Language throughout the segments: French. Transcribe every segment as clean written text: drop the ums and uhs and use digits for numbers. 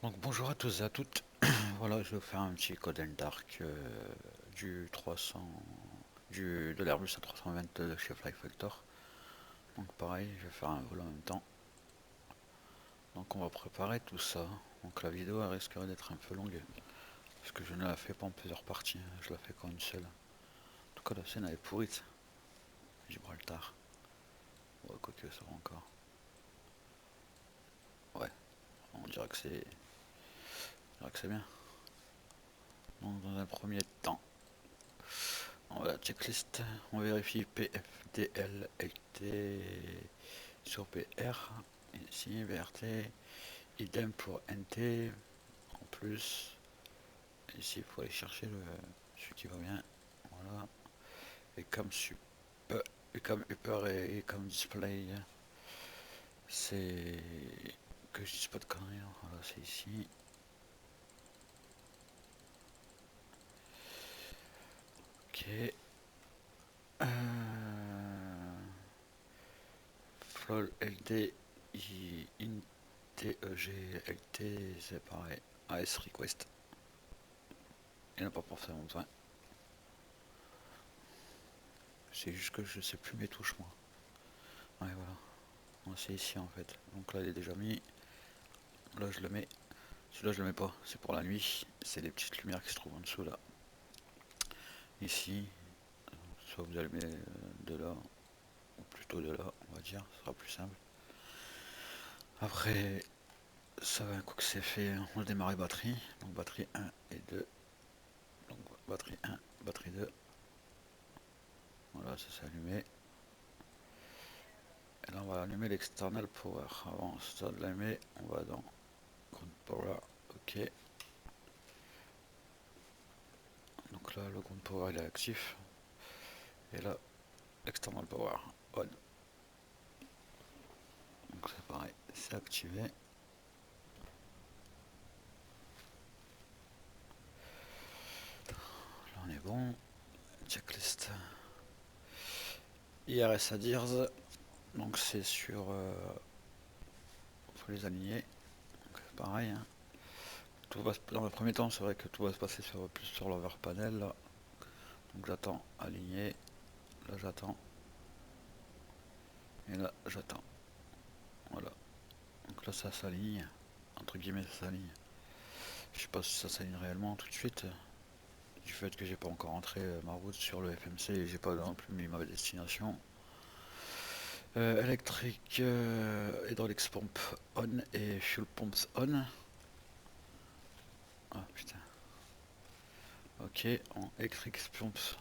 Donc bonjour à tous et à toutes. Voilà, je vais vous faire un petit Code and Dark du 300 de l'Airbus A320 de chez Fly Factor. Donc pareil, je vais faire un vol en même temps. Donc on va préparer tout ça. Donc la vidéo elle risquerait d'être un peu longue parce que je ne la fais pas en plusieurs parties, hein. Je la fais qu'en une seule. En tout cas la scène elle est pourrite. Gibraltar. Ouais, quoique ça va encore. Ouais, on dirait que c'est bien. Donc dans un premier temps, voilà, checklist, on vérifie PFDL, LT sur PR, ici VRT, idem pour NT, en plus, ici il faut aller chercher celui qui va bien, voilà, et comme super, et comme upper et comme display, c'est que je dise pas de conneries, hein. Voilà, c'est ici, ok, euh, Flol LD, INTEG, LT, c'est pareil, AS request. Il n'a pas forcément besoin. C'est juste que je sais plus mes touches moi. Ouais voilà. Non, c'est ici en fait. Donc là il est déjà mis. Là je le mets. Celui-là je le mets pas. C'est pour la nuit. C'est les petites lumières qui se trouvent en dessous là. Ici. Soit vous allumez de là. Ou plutôt de là on va dire. Ce sera plus simple. Après ça va un coup que c'est fait. On démarre les batteries. Donc batterie 1 et 2. Donc batterie 1, batterie 2. Voilà ça s'est allumé. Et là on va allumer l'external power. Avant ça de l'allumer on va dans ground power. Ok. Donc là, le ground power il est actif. Et là, external power on. Donc c'est pareil, c'est activé. Là on est bon. Checklist. IRS ADIRS. Donc c'est sur. Faut les aligner. Donc c'est pareil, hein. Dans le premier temps, c'est vrai que tout va se passer plus sur l'overpanel. Là. Donc j'attends aligner. Là j'attends. Et là j'attends. Voilà. Donc là ça s'aligne. Entre guillemets ça s'aligne. Je sais pas si ça s'aligne réellement tout de suite. Du fait que j'ai pas encore entré ma route sur le FMC et j'ai pas non plus mis ma destination. Électrique, hydraulics pump on et fuel pumps on. Ah putain. Ok, en electric pumps.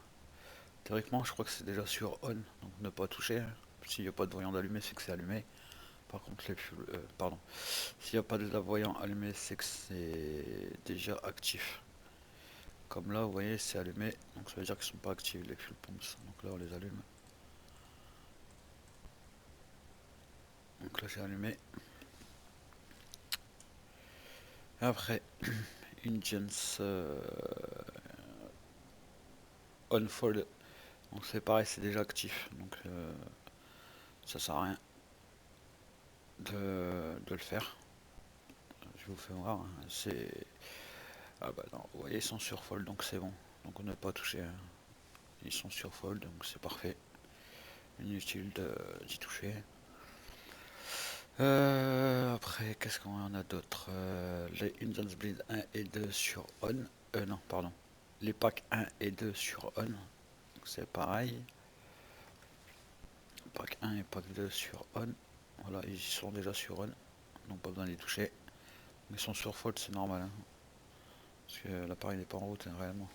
Théoriquement, je crois que c'est déjà sur on, donc ne pas toucher, hein. S'il n'y a pas de voyant d'allumé, c'est que c'est allumé. Par contre, les fuel, pardon. S'il n'y a pas de voyant allumé, c'est que c'est déjà actif. Comme là, vous voyez, c'est allumé, donc ça veut dire qu'ils sont pas actifs les fuel pumps. Donc là, on les allume. Donc là, j'ai allumé. Et après, engines on fold. Donc c'est pareil, c'est déjà actif. Donc ça sert à rien de le faire. Je vous fais voir, hein. C'est. Ah bah non, vous voyez, ils sont sur fold, donc c'est bon. Donc on n'a pas touché, hein. Ils sont sur fold, donc c'est parfait. Inutile d'y toucher. Après, qu'est-ce qu'on en a d'autre? Les Indans Bleed 1 et 2 sur on. Non, pardon. Les packs 1 et 2 sur on. Donc c'est pareil. Pack 1 et pack 2 sur on. Voilà, ils sont déjà sur on. Donc pas besoin d'y toucher. Ils sont sur fold, c'est normal, hein. Parce que l'appareil n'est pas en route, hein, réellement.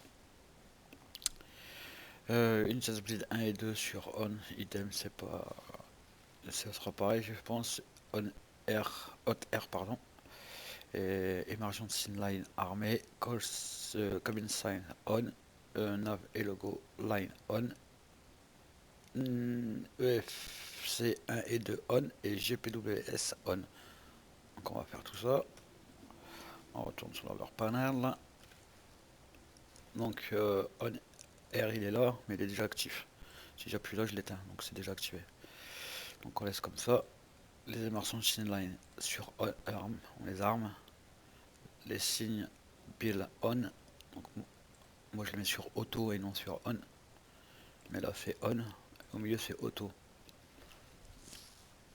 Une chasse bleed 1 et 2 sur on, idem, c'est pas. Ça sera pareil, je pense. On air, hot air, pardon. Et emergency line armée, calls, cabin sign on, nav et logo line on, EFC 1 et 2 on et GPWS on. Donc on va faire tout ça. On retourne sur leur panel. Donc on air il est là, mais il est déjà actif. Si j'appuie là, je l'éteins, donc c'est déjà activé. Donc on laisse comme ça. Les emergency line sur on arm, on les arme. les signes bill on. Donc moi je les mets sur auto et non sur on. Mais là c'est on. Au milieu c'est auto.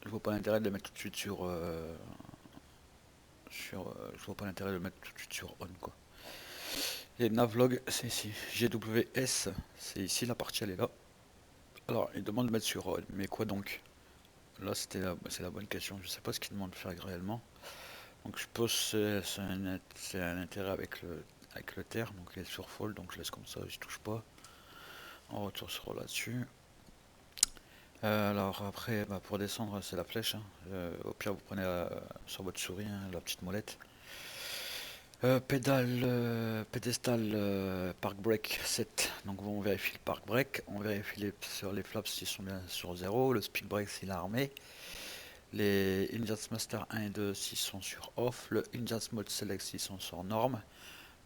Je vois pas l'intérêt de le mettre tout de suite je vois pas l'intérêt de le mettre tout de suite sur on quoi. Et navlog c'est ici. GWS c'est ici, la partie elle est là. Alors il demande de mettre sur on. Mais quoi donc? Là c'est la bonne question. Je sais pas ce qu'il demande de faire réellement. Donc je pose c'est un intérêt avec le terre, donc il est sur fall, donc je laisse comme ça, je touche pas. On retourne sur là-dessus. Alors après, bah, pour descendre, c'est la flèche, hein. Au pire, vous prenez sur votre souris, hein, la petite molette. Pédestal park break 7. Donc on vérifie le park break, on vérifie sur les flaps s'ils sont bien sur 0, le speed break s'il est armé, les Injust Master 1 et 2 s'ils sont sur off, le Injust Mode Select s'ils sont sur norme,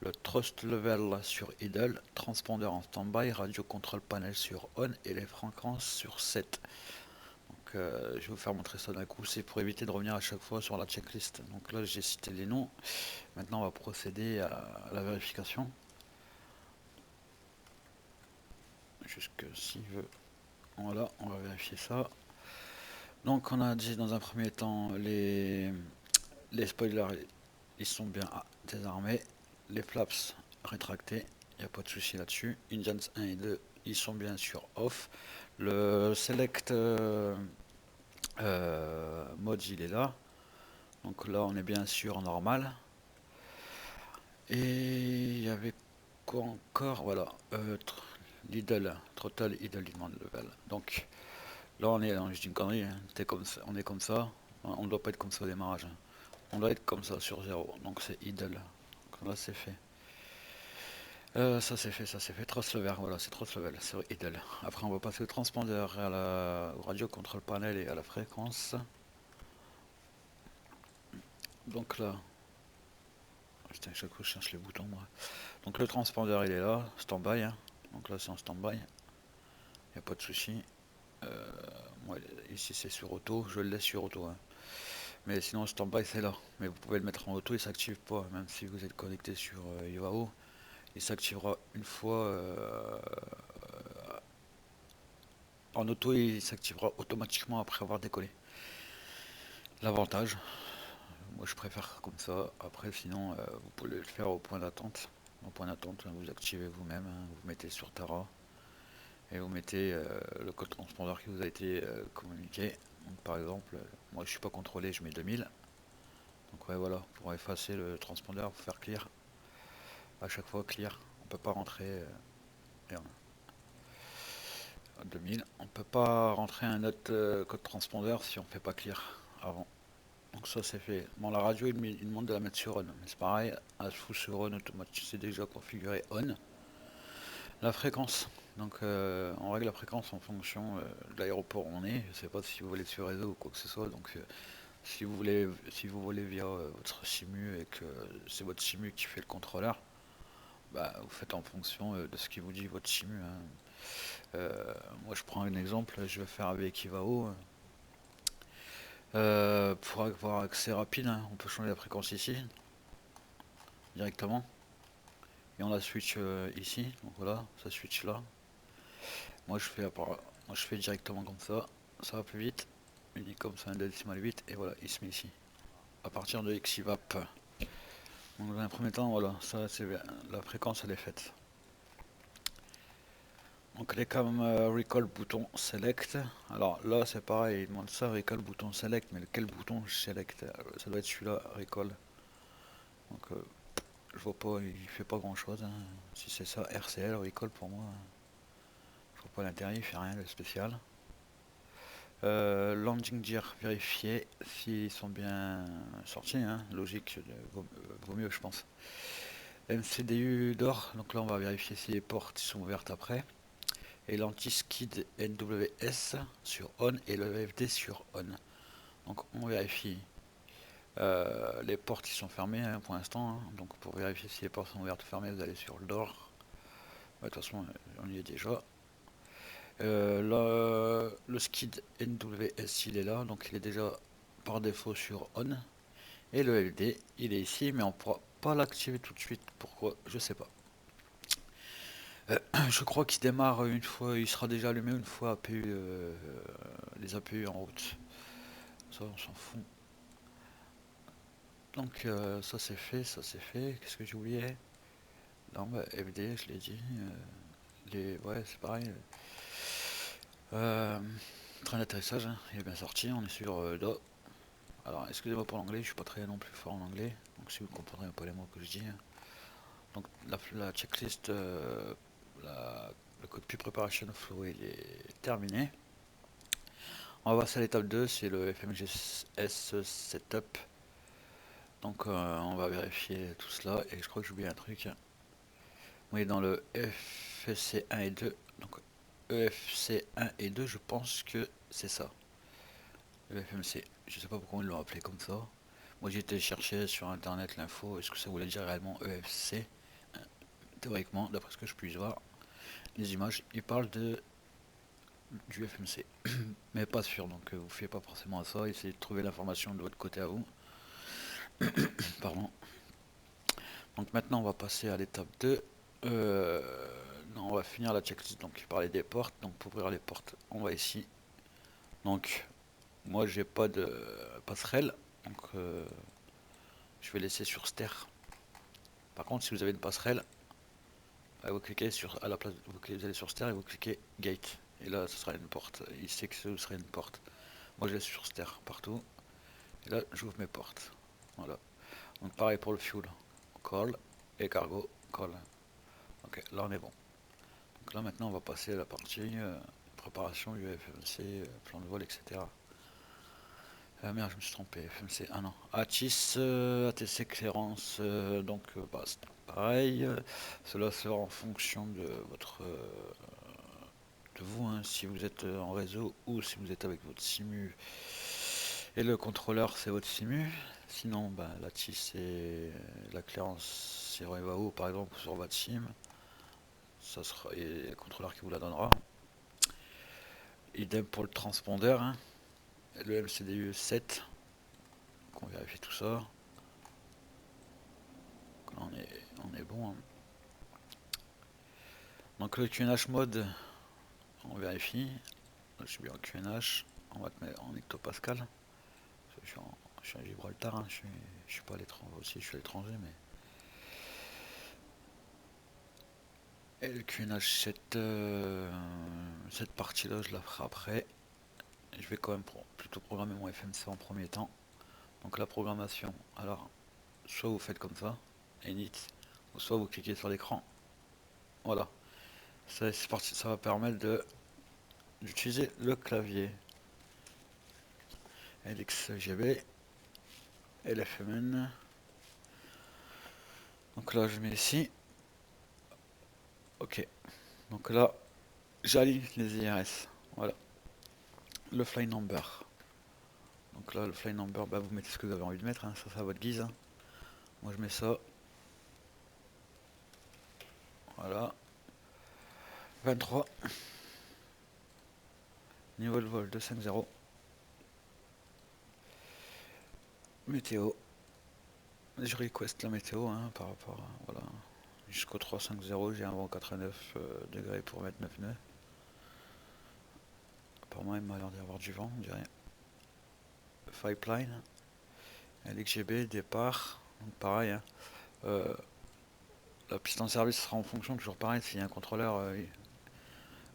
le Trust Level sur idle, transpondeur en standby, radio control panel sur on et les fréquences sur 7. Donc je vais vous faire montrer ça d'un coup, c'est pour éviter de revenir à chaque fois sur la checklist. Donc là j'ai cité les noms, maintenant on va procéder à la vérification. Jusque s'il veut. Voilà, on va vérifier ça. Donc on a dit dans un premier temps les spoilers, ils sont bien désarmés. Les flaps rétractés, il n'y a pas de souci là-dessus. Engines 1 et 2, ils sont bien sur off. Le select mode, il est là. Donc là, on est bien sûr normal. Et il y avait quoi encore? Voilà. L'idle, throttle, idle, demande level. Donc là, on est dans juste une connerie, hein. On est comme ça. On ne doit pas être comme ça au démarrage, hein. On doit être comme ça sur 0. Donc c'est idle. Donc là, c'est fait. Ça c'est fait, ça c'est fait. Trust level, voilà, c'est trust level, c'est idle. Après, on va passer au transpondeur, au radio control panel et à la fréquence. Donc là, putain, chaque fois je cherche les boutons moi. Donc le transpondeur il est là, stand-by, hein. Donc là c'est en stand-by, il n'y a pas de souci. Moi, ici c'est sur auto, je le laisse sur auto, hein. Mais sinon stand-by c'est là. Mais vous pouvez le mettre en auto, il s'active pas, même si vous êtes connecté sur UAO. Il s'activera une fois en auto, il s'activera automatiquement après avoir décollé. L'avantage, moi je préfère comme ça. Après sinon vous pouvez le faire au point d'attente. Au point d'attente, vous activez vous-même, hein. Vous mettez sur Tara et vous mettez le code transpondeur qui vous a été communiqué. Donc, par exemple, moi je suis pas contrôlé, je mets 2000. Donc ouais voilà, pour effacer le transpondeur, faut faire clear. À chaque fois clear, on peut pas rentrer 2000. On peut pas rentrer un autre code transpondeur si on fait pas clear avant. Donc ça c'est fait. Bon la radio il demande de la mettre sur on, mais c'est pareil, elle se fout sur on automatique, c'est déjà configuré on. La fréquence. Donc on règle la fréquence en fonction de l'aéroport où on est. Je sais pas si vous voulez sur réseau ou quoi que ce soit. Donc si vous voulez via votre simu et que c'est votre simu qui fait le contrôleur, bah vous faites en fonction de ce qui vous dit votre simu, hein. Moi je prends un exemple, je vais faire avec Ivao. Pour avoir accès rapide, hein, on peut changer la fréquence ici directement. Et on la switch ici. Donc voilà, ça switch là. Moi je fais directement comme ça va plus vite. Il dit comme ça un décimal 8 et voilà, il se met ici. À partir de XIVAP. Donc dans un premier temps, voilà, ça c'est la fréquence elle est faite. Donc les comme recall bouton select. Alors là c'est pareil, il demande ça, recall bouton select, mais quel bouton select? Ça doit être celui-là, recall. Donc je vois pas, il fait pas grand chose, hein. Si c'est ça, RCL, recall pour moi, je vois pas l'intérêt, il fait rien de spécial. Landing gear, vérifier s'ils sont bien sortis, hein. Logique, vaut mieux je pense. MCDU d'or, donc là on va vérifier si les portes sont ouvertes après. Et l'anti-skid NWS sur on et le VFD sur on. Donc on vérifie les portes qui sont fermées, hein, pour l'instant, hein. Donc pour vérifier si les portes sont ouvertes ou fermées, vous allez sur le door. De toute façon, on y est déjà. Le skid NWS il est là, donc il est déjà par défaut sur on. Et le LD il est ici, mais pas l'activer tout de suite. Pourquoi? Je sais pas. Je crois qu'il démarre une fois, il sera déjà allumé une fois APU, les APU en route. Ça, on s'en fout. Donc ça c'est fait, ça c'est fait. Qu'est-ce que j'ai oublié? Non, bah, FD, je l'ai dit. Ouais, c'est pareil. Euh, Train d'atterrissage, hein, il est bien sorti. On est sur Do. Alors, excusez-moi pour l'anglais, je suis pas très non plus fort en anglais. Donc, si vous comprendrez un peu les mots que je dis, hein. Donc, la checklist, le code preparation flow, il est terminé. On va passer à l'étape 2, c'est le FMGS setup. Donc, on va vérifier tout cela. Et je crois que j'ai oublié un truc. Oui, dans le FFC 1 et 2. Donc, EFC 1 et 2, je pense que c'est ça. Le FMC. Je sais pas pourquoi ils l'ont appelé comme ça. Moi, j'ai été chercher sur internet l'info. Est-ce que ça voulait dire réellement EFC? Théoriquement, d'après ce que je puisse voir, les images, ils parlent du FMC. Mais pas sûr, donc vous ne fiez pas forcément à ça. Essayez de trouver l'information de votre côté à vous. Pardon. Donc maintenant, on va passer à l'étape 2. Non, on va finir la checklist. Donc, il parlait des portes. Donc, pour ouvrir les portes, on va ici. Donc, moi, j'ai pas de passerelle. Donc, je vais laisser sur Ster. Par contre, si vous avez une passerelle, vous cliquez sur, à la place, vous allez sur Ster et vous cliquez Gate. Et là, ce sera une porte. Il sait que ce sera une porte. Moi, je laisse sur Ster partout. Et là, j'ouvre mes portes. Voilà. Donc, pareil pour le fuel. Call et cargo. Call. Ok, là, on est bon. Donc là, maintenant, on va passer à la partie préparation du FMC, plan de vol, etc. Ah merde, je me suis trompé. FMC, ah non. ATIS, ATC clearance, donc bah, c'est pareil. Cela sera en fonction de votre de vous, hein, si vous êtes en réseau ou si vous êtes avec votre SIMU. Et le contrôleur, c'est votre SIMU. Sinon, bah, l'ATIS et la clearance, c'est Revao, par exemple, sur votre SIM. Ça sera et le contrôleur qui vous la donnera. Idem pour le transpondeur, hein. Le MCDU 7. Donc on vérifie tout ça. Donc là, on est bon, hein. Donc le QNH mode, on vérifie. Là, je suis bien en QNH. On va te mettre en hectopascal. Je suis à Gibraltar, hein. Je suis pas à l'étranger aussi, je suis à l'étranger, mais. Et le QNH, cette partie-là, je la ferai après. Je vais quand même plutôt programmer mon FMC en premier temps. Donc la programmation, alors, soit vous faites comme ça, init, ou soit vous cliquez sur l'écran. Voilà. Ça, c'est parti, ça va permettre d'utiliser le clavier. LXGB, LFMN. Donc là, je mets ici. Ok. Donc là, j'aligne les IRS. Voilà. Le fly number. Donc là, le fly number, bah, vous mettez ce que vous avez envie de mettre, hein. Ça, c'est à votre guise, hein. Moi, je mets ça. Voilà. 23. Niveau de vol 250. Météo. Je request la météo, hein, par rapport à, voilà. Jusqu'au 350, j'ai un vent 89 degrés pour mettre 9 nœuds. Apparemment, il m'a l'air d'y avoir du vent, on dirait. Pipeline. LXGB, départ. Donc pareil, hein. La piste en service sera en fonction, toujours pareil, s'il y a un contrôleur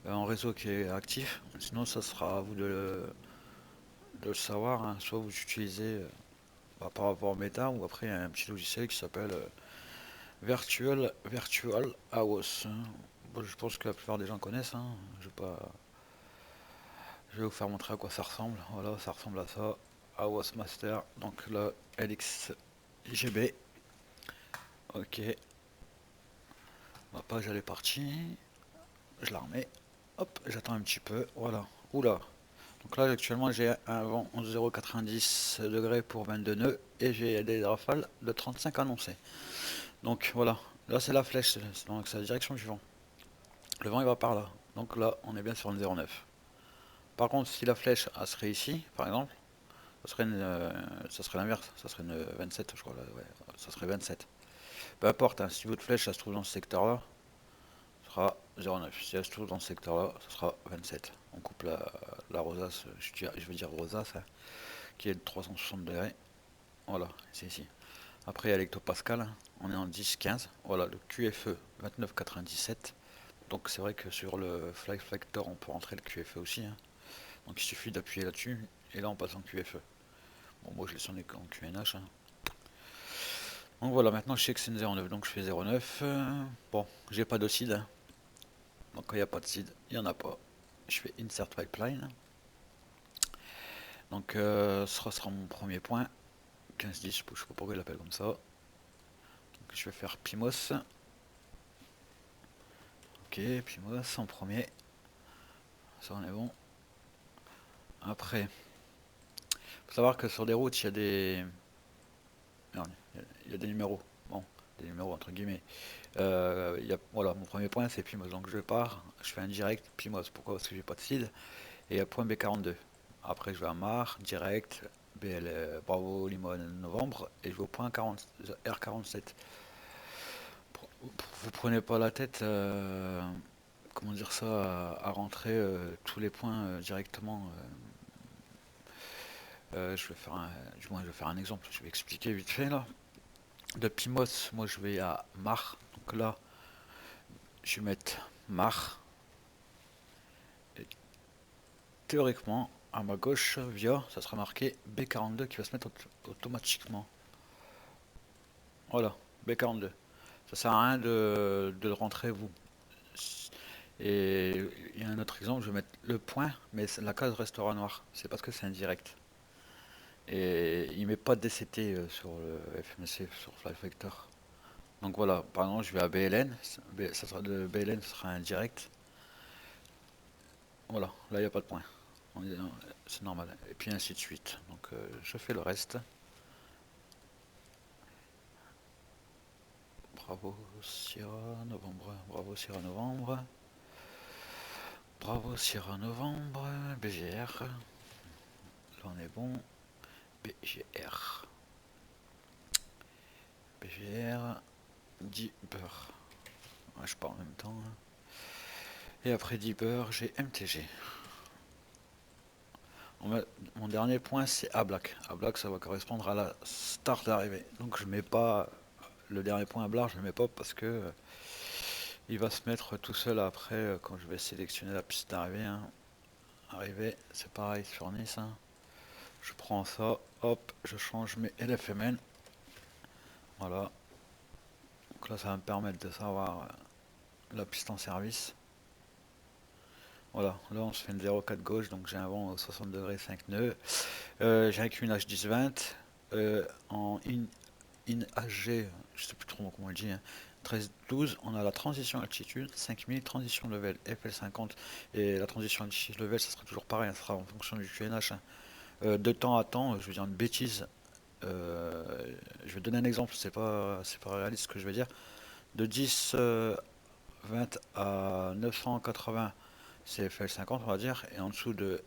en réseau qui est actif. Sinon, ça sera à vous de le savoir, hein. Soit vous utilisez bah, par rapport au méta, ou après il y a un petit logiciel qui s'appelle Virtual House, hein. Bon, je pense que la plupart des gens connaissent, hein. Je vais vous faire montrer à quoi ça ressemble. Voilà, ça ressemble à ça. House Master, donc le LXGB. Ok, ma page elle est partie. Je la remets. Hop, j'attends un petit peu. Voilà. Oula. Donc là, actuellement, j'ai un vent 11,90 degrés pour 22 nœuds et j'ai des rafales de 35 annoncés. Donc voilà. Là, c'est la flèche, donc c'est la direction du vent. Le vent, il va par là. Donc là, on est bien sur une 0,9. Par contre, si la flèche elle serait ici, par exemple, ça serait l'inverse. Ça serait une 27, je crois. Là, ouais, ça serait 27. Peu importe, hein, si votre flèche ça se trouve dans ce secteur là, ce sera 0,9. Si elle se trouve dans ce secteur là, ce sera 27. On coupe la rosace, je veux dire rosace, hein, qui est de 360 degrés. Voilà, c'est ici. Après il y a l'hectopascal, hein, on est en 10-15. Voilà, le QFE 29,97. Donc c'est vrai que sur le Fly Factor on peut rentrer le QFE aussi, hein. Donc il suffit d'appuyer là-dessus et là on passe en QFE. Bon, moi je l'ai sonné en QNH, hein. Donc voilà, maintenant je sais que c'est une 0,9, donc je fais 0,9. Bon, j'ai pas de seed, hein. Donc quand il n'y a pas de seed, il n'y en a pas. Je fais Insert Pipeline. Donc ce sera mon premier point. 15-10, je sais pas pourquoi il l'appelle comme ça. Donc, je vais faire Pimos. Ok, Pimos en premier. Ça on est bon. Après, faut savoir que sur des routes, il y a des... Merde, il y a des numéros. Bon, des numéros entre guillemets. Voilà, mon premier point c'est Pimos. Donc je pars, je fais un direct Pimos. Pourquoi? Parce que j'ai pas de seed. Et point B42. Après, je vais à Mar, direct, BL, Bravo, Limon, Novembre, et je vais au point 40, R47. Vous prenez pas la tête, comment dire ça, à rentrer tous les points directement. Je vais faire du moins, je vais faire un exemple, je vais expliquer vite fait là. De Pimos, moi je vais à Mar, donc là, je vais mettre Mar, et théoriquement, à ma gauche, via, ça sera marqué B42 qui va se mettre automatiquement. Voilà, B42. Ça sert à rien de le rentrer vous. Et il y a un autre exemple, je vais mettre le point, mais la case restera noire. C'est parce que c'est indirect. Et il met pas de DCT sur le FMC, sur Fly Vector. Donc voilà, par exemple, je vais à BLN, ça sera de BLN, ce sera indirect. Voilà, là il n'y a pas de point. C'est normal. Et puis ainsi de suite. Donc je fais le reste. Bravo Sierra Novembre, bravo Sierra Novembre. Bravo Sierra Novembre, BGR. Là on est bon. BGR. BGR. 10 beurre. Ouais, je pars en même temps, hein. Et après 10 beurre, j'ai MTG. Mon dernier point, c'est A-Black. A-Black, ça va correspondre à la start d'arrivée. Donc je mets pas le dernier point à Black, je le mets pas parce que il va se mettre tout seul après quand je vais sélectionner la piste d'arrivée, hein. Arrivée, c'est pareil sur Nice, hein. Je prends ça, hop, je change mes LFMN. Voilà. Donc là, ça va me permettre de savoir la piste en service. Voilà, là on se fait une 0,4 gauche, donc j'ai un vent au 60 degrés 5 nœuds. J'ai un QNH 10-20 en in HG, je sais plus trop comment on le dit, hein. 13-12, on a la transition altitude, 5000, transition level FL50, et la transition altitude level, ça sera toujours pareil, ça sera en fonction du QNH, hein. De temps à temps, je vais dire une bêtise, je vais donner un exemple, c'est pas réaliste ce que je vais dire. De 10 20 à 980, c'est FL50 on va dire, et en dessous de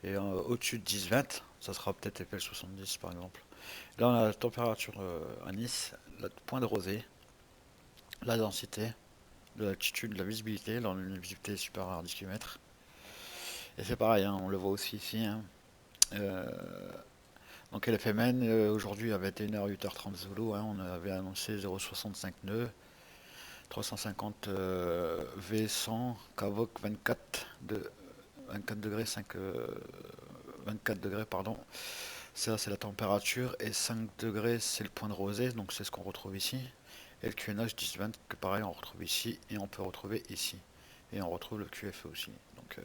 au-dessus de 10-20, ça sera peut-être FL70 par exemple. Là on a la température à Nice, le point de rosée, la densité, de l'altitude, de la visibilité. Là on a une visibilité supérieure à 10 km. Et c'est pareil, hein, on le voit aussi ici, hein. Euh, donc LFMN aujourd'hui à 21h 8h30 Zulu, hein, on avait annoncé 0,65 nœuds, 350 V100 Kavok 24 de 24 degrés 5 24 degrés pardon. Ça c'est la température et 5 degrés c'est le point de rosée, donc c'est ce qu'on retrouve ici. Et le QNH 10-20 que pareil on retrouve ici et on peut retrouver ici. Et on retrouve le QFE aussi. Donc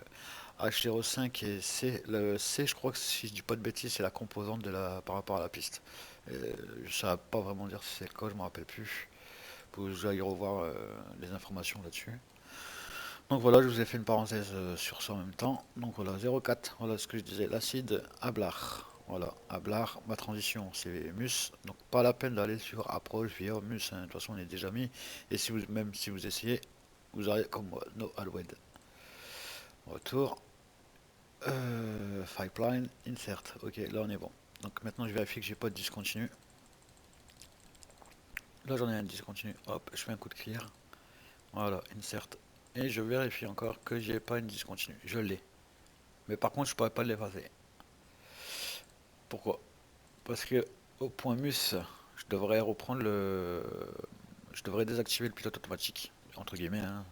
H05 et C, le C je crois que si je dis pas de bêtises c'est la composante par rapport à la piste. Je ne saurais pas vraiment dire si c'est le cas, je ne me rappelle plus. Faut que j'aille revoir les informations là-dessus. Donc voilà, je vous ai fait une parenthèse sur ça en même temps. Donc voilà, 0,4, voilà ce que je disais, l'acide Ablar. Voilà, Ablar, ma transition c'est Mus, donc pas la peine d'aller sur approche via Mus, hein. De toute façon on est déjà mis. Et si vous, même si vous essayez, vous aurez comme moi, no Alwed. Retour, pipeline, insert. Ok, là on est bon. Donc maintenant je vérifie que j'ai pas de discontinu. Là j'en ai un discontinu, hop, je fais un coup de clear. Voilà, insert. Et je vérifie encore que j'ai pas une discontinue. Je l'ai. Mais par contre, je pourrais pas l'effacer. Pourquoi? Parce que au point mus, je devrais reprendre le. Je devrais désactiver le pilote automatique. Entre guillemets, hein.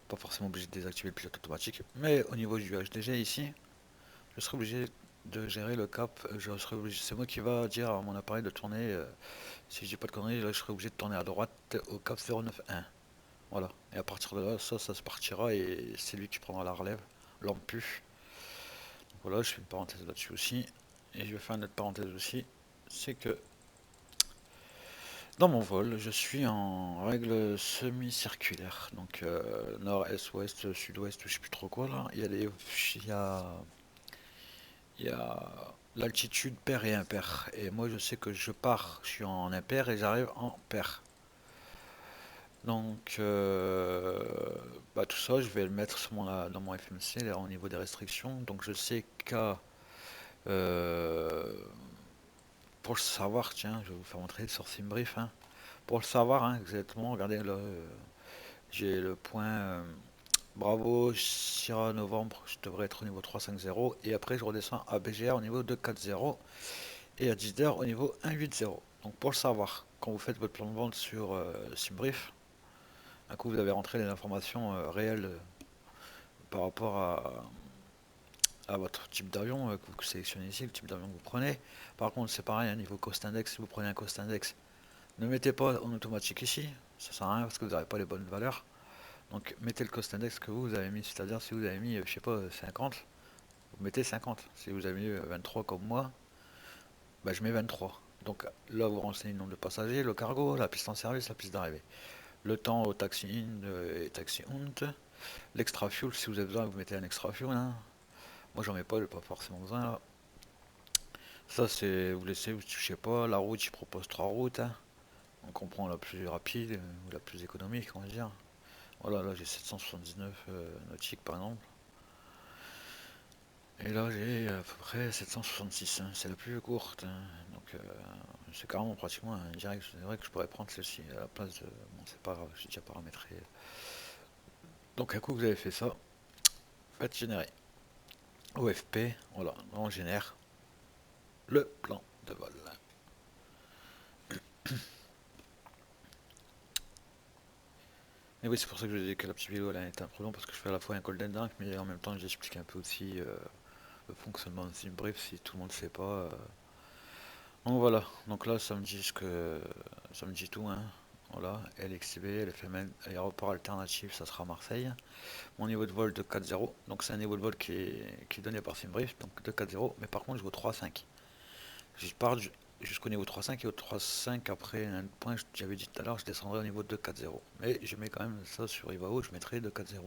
Pas forcément obligé de désactiver le pilote automatique. Mais au niveau du HDG ici, je serai obligé de gérer le cap. C'est moi qui va dire à mon appareil de tourner. Si j'ai pas de conneries, là, je serai obligé de tourner à droite au cap 091. Voilà. Et à partir de là, ça se partira et c'est lui qui prendra la relève. L'ampu. Voilà, je fais une parenthèse là-dessus aussi. Et je vais faire une autre parenthèse aussi. C'est que dans mon vol, je suis en règle semi-circulaire. Donc nord, est, ouest, sud-ouest, je sais plus trop quoi là. Il y a, il y a l'altitude pair et impair. Et moi je sais que je pars, je suis en impair et j'arrive en pair. Donc bah, tout ça, je vais le mettre sur dans mon FMC là, au niveau des restrictions. Donc je sais qu'à euh, pour le savoir, tiens, je vais vous faire montrer sur SimBrief, hein. Pour le savoir, hein, exactement, regardez là, j'ai le point Bravo, Sierra Novembre, je devrais être au niveau 350 et après je redescends à BGR au niveau 240 et à Disder au niveau 180. Donc pour le savoir, quand vous faites votre plan de vente sur SimBrief, un coup vous avez rentré les informations réelles par rapport à votre type d'avion que vous sélectionnez ici, le type d'avion que vous prenez. Par contre, c'est pareil, un niveau cost index, si vous prenez un cost index, ne mettez pas en automatique ici, ça sert à rien parce que vous n'aurez pas les bonnes valeurs. Donc mettez le cost index que vous avez mis, c'est-à-dire si vous avez mis, je sais pas, 50, vous mettez 50. Si vous avez mis 23 comme moi, bah, je mets 23. Donc là, vous renseignez le nombre de passagers, le cargo, la piste en service, la piste d'arrivée. Le temps au taxi in et taxi out. L'extra fuel, si vous avez besoin, vous mettez un extra fuel, hein. Moi, j'en mets pas, j'ai pas forcément besoin là. Ça, c'est, vous laissez, vous touchez pas. La route, je propose trois routes, hein. On comprend la plus rapide ou la plus économique, on va dire. Voilà, là j'ai 779 nautiques par exemple. Et là j'ai à peu près 766, hein. C'est la plus courte, hein. Donc c'est carrément pratiquement un direct. C'est vrai que je pourrais prendre celle-ci à la place de. Bon, c'est pas grave, j'ai déjà paramétré. Donc un coup vous avez fait ça, faites générer. OFP, voilà, on génère le plan de vol. Et oui, c'est pour ça que je disais que la petite vidéo elle est imprudente parce que je fais à la fois un golden drink, mais en même temps j'explique un peu aussi le fonctionnement de bref si tout le monde ne sait pas. Donc voilà, donc là ça me dit ça me dit tout, hein. Voilà, LXB, LFMN, aéroport alternatif, ça sera Marseille. Mon niveau de vol de 4-0, donc c'est un niveau de vol qui est donné par Simbrief, donc de 4-0, mais par contre je vais au 3-5. Je pars jusqu'au niveau 3-5 et au 3-5 après un point que j'avais dit tout à l'heure, je descendrai au niveau de 4-0. Mais je mets quand même ça sur Ivao, je mettrai de 4-0.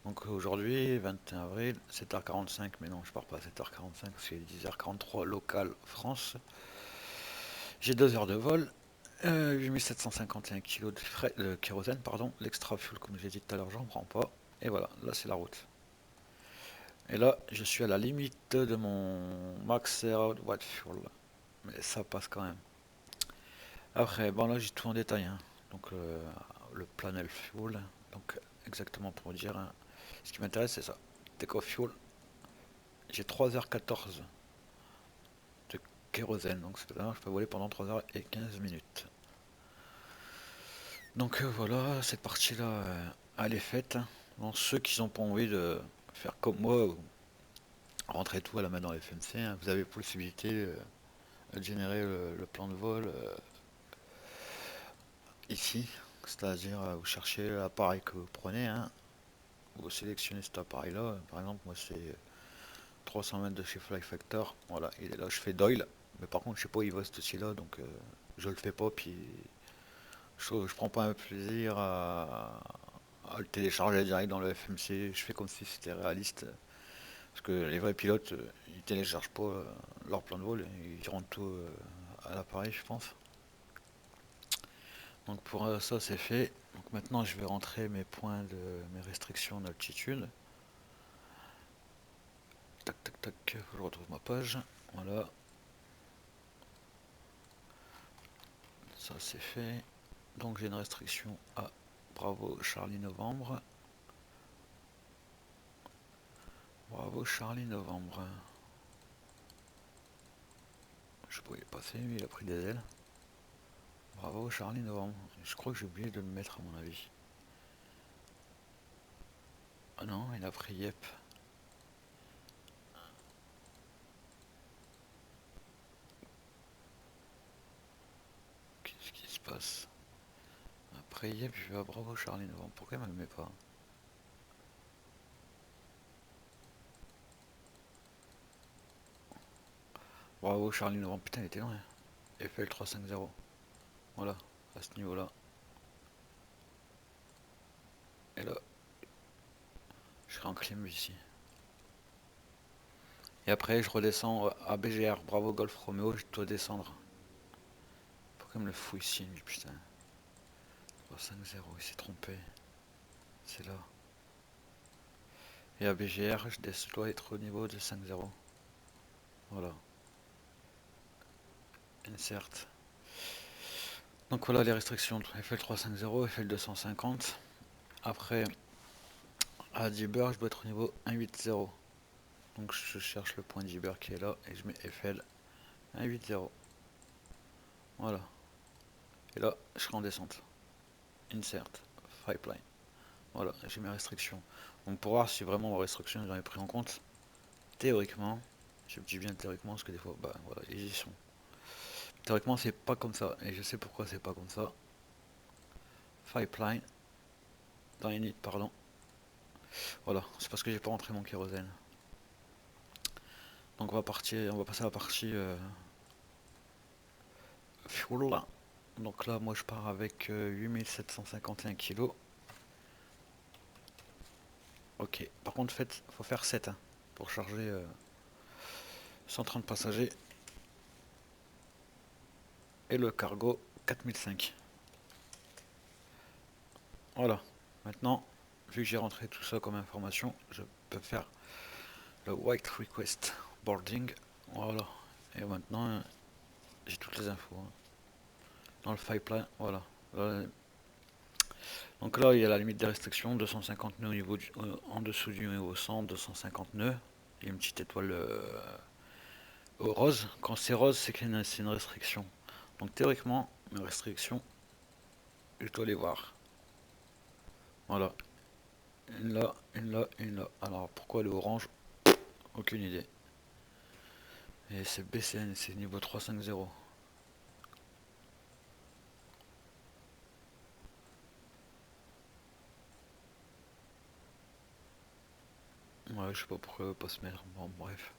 Donc aujourd'hui, 21 avril, 7h45, mais non, je pars pas à 7h45, c'est 10h43 local France. J'ai 2 heures de vol, 8751 kg de frais, de kérosène, pardon. L'extra fuel, comme j'ai dit tout à l'heure, j'en prends pas. Et voilà, là c'est la route. Et là, je suis à la limite de mon max air watt fuel. Mais ça passe quand même. Après, bon là j'ai tout en détail, hein. Donc le planel fuel. Donc exactement pour dire, hein, ce qui m'intéresse c'est ça. Take off fuel. J'ai 3h14 de kérosène. Donc c'est-à-dire que je peux voler pendant 3h15 minutes. Donc voilà, cette partie-là, elle est faite, hein. Bon, ceux qui n'ont pas envie de faire comme moi, rentrer tout à la main dans FMC, hein, vous avez possibilité de générer le plan de vol ici. C'est-à-dire, vous cherchez l'appareil que vous prenez, hein, vous sélectionnez cet appareil-là. Par exemple, moi c'est 300 mètres de chez Fly Factor. Voilà, il est là, je fais Doyle. Mais par contre, je sais pas, il va cet outil-là, donc je le fais pas. Puis je prends pas un plaisir à le télécharger direct dans le FMC. Je fais comme si c'était réaliste. Parce que les vrais pilotes, ils téléchargent pas leur plan de vol. Ils rentrent tout à l'appareil, je pense. Donc pour ça, c'est fait. Donc maintenant, je vais rentrer mes points de mes restrictions d'altitude. Tac, tac, tac. Faut que je retrouve ma page. Voilà. Ça, c'est fait. Donc j'ai une restriction à Bravo Charlie Novembre. Bravo Charlie Novembre. Je pouvais passer, lui il a pris des ailes. Bravo Charlie Novembre. Je crois que j'ai oublié de le mettre à mon avis. Ah non, il a pris Yep. Qu'est-ce qui se passe? Après Yep, je vais à Bravo Charlie Novembre. Pourquoi il me le met pas? Bravo Charlie Novembre. Putain, il était loin. FL 350. Voilà, à ce niveau-là. Et là, je serai en clim ici. Et après, je redescends à BGR. Bravo Golf Romeo, je dois descendre. Pourquoi il me le fout ici, lui, putain? 350, il s'est trompé. C'est là. Et à BGR, je dois être au niveau de 5-0. Voilà. Insert. Donc voilà les restrictions. FL 350, FL 250. Après, à Dibber, je dois être au niveau 180. Donc je cherche le point Dibber qui est là et je mets FL 180. Voilà. Et là, je serai en descente. Insert. Pipeline. Voilà, j'ai mes restrictions. Donc pour voir si vraiment mes restrictions j'en ai pris en compte, théoriquement, je dis bien théoriquement parce que des fois, bah voilà, ils y sont. Théoriquement, c'est pas comme ça. Et je sais pourquoi c'est pas comme ça. Pipeline. Dans init, pardon. Voilà, c'est parce que j'ai pas rentré mon kérosène. Donc on va passer à la partie fuel. Donc là, moi je pars avec 8751 kg. Ok, par contre, faut faire 7 hein, pour charger 130 passagers. Et le cargo 4005. Voilà, maintenant, vu que j'ai rentré tout ça comme information, je peux faire le white request boarding. Voilà, et maintenant, j'ai toutes les infos hein. Dans le pipeline. Voilà. Là, donc là, il y a la limite des restrictions, 250 nœuds au niveau en dessous du niveau 100, 250 nœuds. Il y a une petite étoile rose. Quand c'est rose, c'est une restriction. Donc théoriquement, mes restrictions, je dois les voir. Voilà. Une là, une là, une là. Alors pourquoi le orange? Aucune idée. Et c'est BCN, c'est niveau 350. Ouais, je sais pas pourquoi pas se mettre. Bon, bref.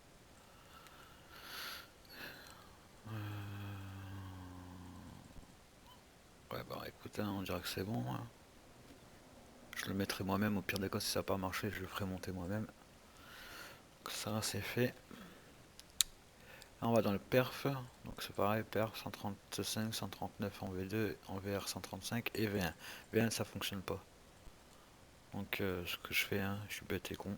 Ouais, bah écoute, hein, on dirait que c'est bon. Hein. Je le mettrai moi-même. Au pire des cas, si ça n'a pas marché, je le ferai monter moi-même. Ça, c'est fait. Là, on va dans le perf. Donc c'est pareil, perf 135, 139 en V2, en VR 135 et V1. V1, ça fonctionne pas. Donc ce que je fais, hein, je suis bête et con.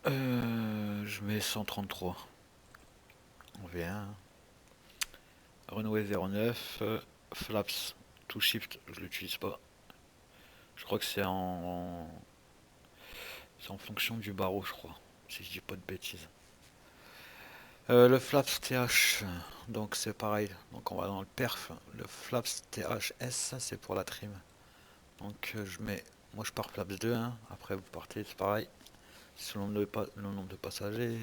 Je mets 133 en V1. Runway 09, flaps, to shift, je l'utilise pas. Je crois que c'est en fonction du barreau, je crois, si je dis pas de bêtises. Le flaps TH, donc c'est pareil. Donc on va dans le perf. Le flaps THS, c'est pour la trim. Donc moi je pars flaps 2, hein. Après vous partez, c'est pareil. C'est le nombre de passagers.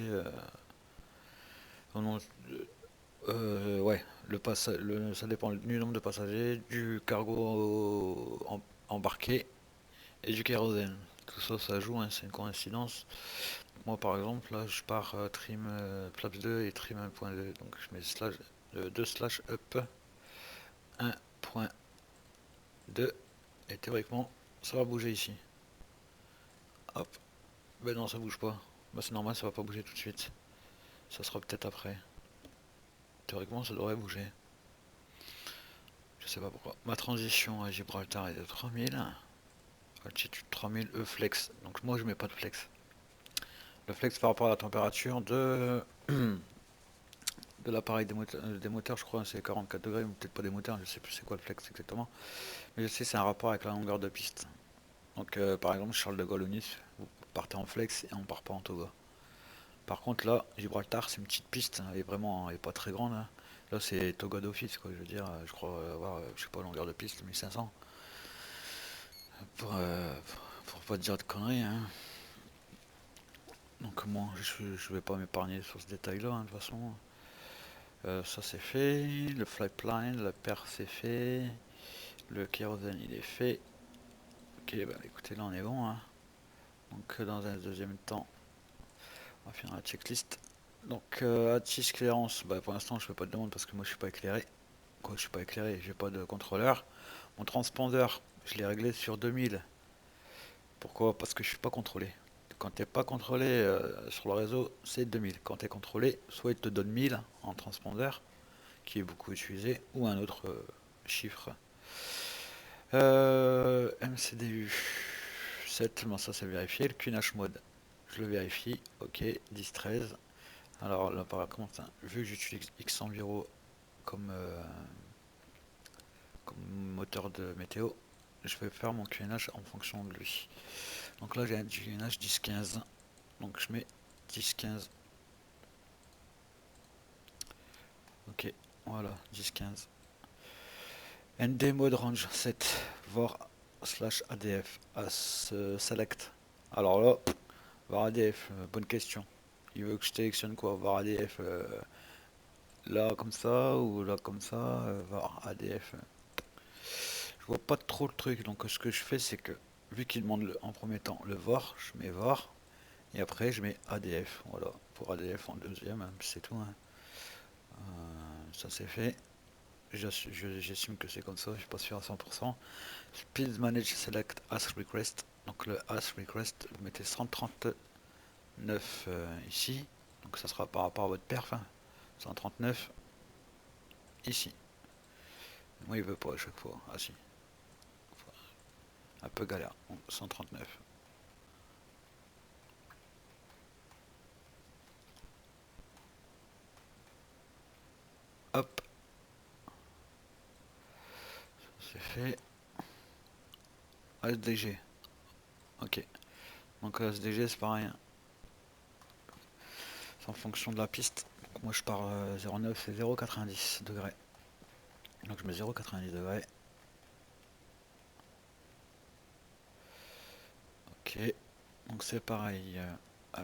Au nombre ouais, ça dépend du nombre de passagers, du cargo embarqué et du kérosène. Tout ça, ça joue, hein, c'est une coïncidence. Moi, par exemple, là, je pars trim flaps 2 et trim 1.2. Donc, je mets 2 slash up 1.2. Et théoriquement, ça va bouger ici. Hop. Ben non, ça bouge pas. Bah, c'est normal, ça va pas bouger tout de suite. Ça sera peut-être après. Théoriquement, ça devrait bouger. Je sais pas pourquoi. Ma transition à Gibraltar est de 3000. Altitude 3000 E flex. Donc moi je mets pas de flex. Le flex par rapport à la température de de l'appareil des moteurs, je crois, c'est 44 degrés, ou peut-être pas des moteurs, je sais plus c'est quoi le flex exactement. Mais je sais c'est un rapport avec la longueur de piste. Donc par exemple Charles de Gaulle ou Nice, vous partez en flex et on part pas en toga. Par contre là, Gibraltar c'est une petite piste, elle est vraiment elle est pas très grande, hein. Là c'est toga d'office quoi, je veux dire, je crois avoir, je sais pas, longueur de piste 1500. Pour pas dire de conneries, hein. Donc moi je vais pas m'épargner sur ce détail là, hein, de toute façon. Ça c'est fait, le flightline, la perf c'est fait, le kérosène il est fait. Ok, bah écoutez, là on est bon, hein. Donc dans un deuxième temps, on va finir la checklist. Donc Hatch clearance, bah pour l'instant je fais pas de demande parce que moi je suis pas éclairé. Quoi, je suis pas éclairé, j'ai pas de contrôleur. Mon transpondeur, je l'ai réglé sur 2000. Pourquoi? Parce que je suis pas contrôlé. Quand t'es pas contrôlé sur le réseau, c'est 2000. Quand t'es contrôlé, soit il te donne 1000 en transpondeur, qui est beaucoup utilisé, ou un autre chiffre. MCDU 7, bon, ça c'est vérifié. Le QNH mode, je le vérifie. Ok, 10-13. Alors là, par contre, hein, vu que j'utilise X Enviro comme, comme moteur de météo, je vais faire mon QNH en fonction de lui. Donc là, j'ai un QNH 10-15. Donc je mets 10-15. Ok, voilà, 10-15. ND mode range 7, var slash ADF, as select. Alors là, var ADF, bonne question. Il veut que je sélectionne quoi? Var ADF là comme ça ou là comme ça? Var ADF. Je vois pas trop le truc, donc ce que je fais c'est que, vu qu'il demande en premier temps le var, je mets var, et après je mets ADF. Voilà, pour ADF en deuxième, hein, c'est tout, hein. Ça c'est fait. J'assume que c'est comme ça, je suis pas sûr à 100%. Speed Manage Select Ask Request. Donc le Ask Request, vous mettez 139 ici. Donc ça sera par rapport à votre perf, hein. 139 ici. Moi il veut pas à chaque fois. Ah si, un peu galère. Donc, 139. Hop, c'est fait. SDG. Ok. Donc SDG c'est pareil, hein. C'est en fonction de la piste. Donc, moi je pars 0,9 et 0,90 degrés. Donc je mets 0,90 degrés. Ok. Donc c'est pareil.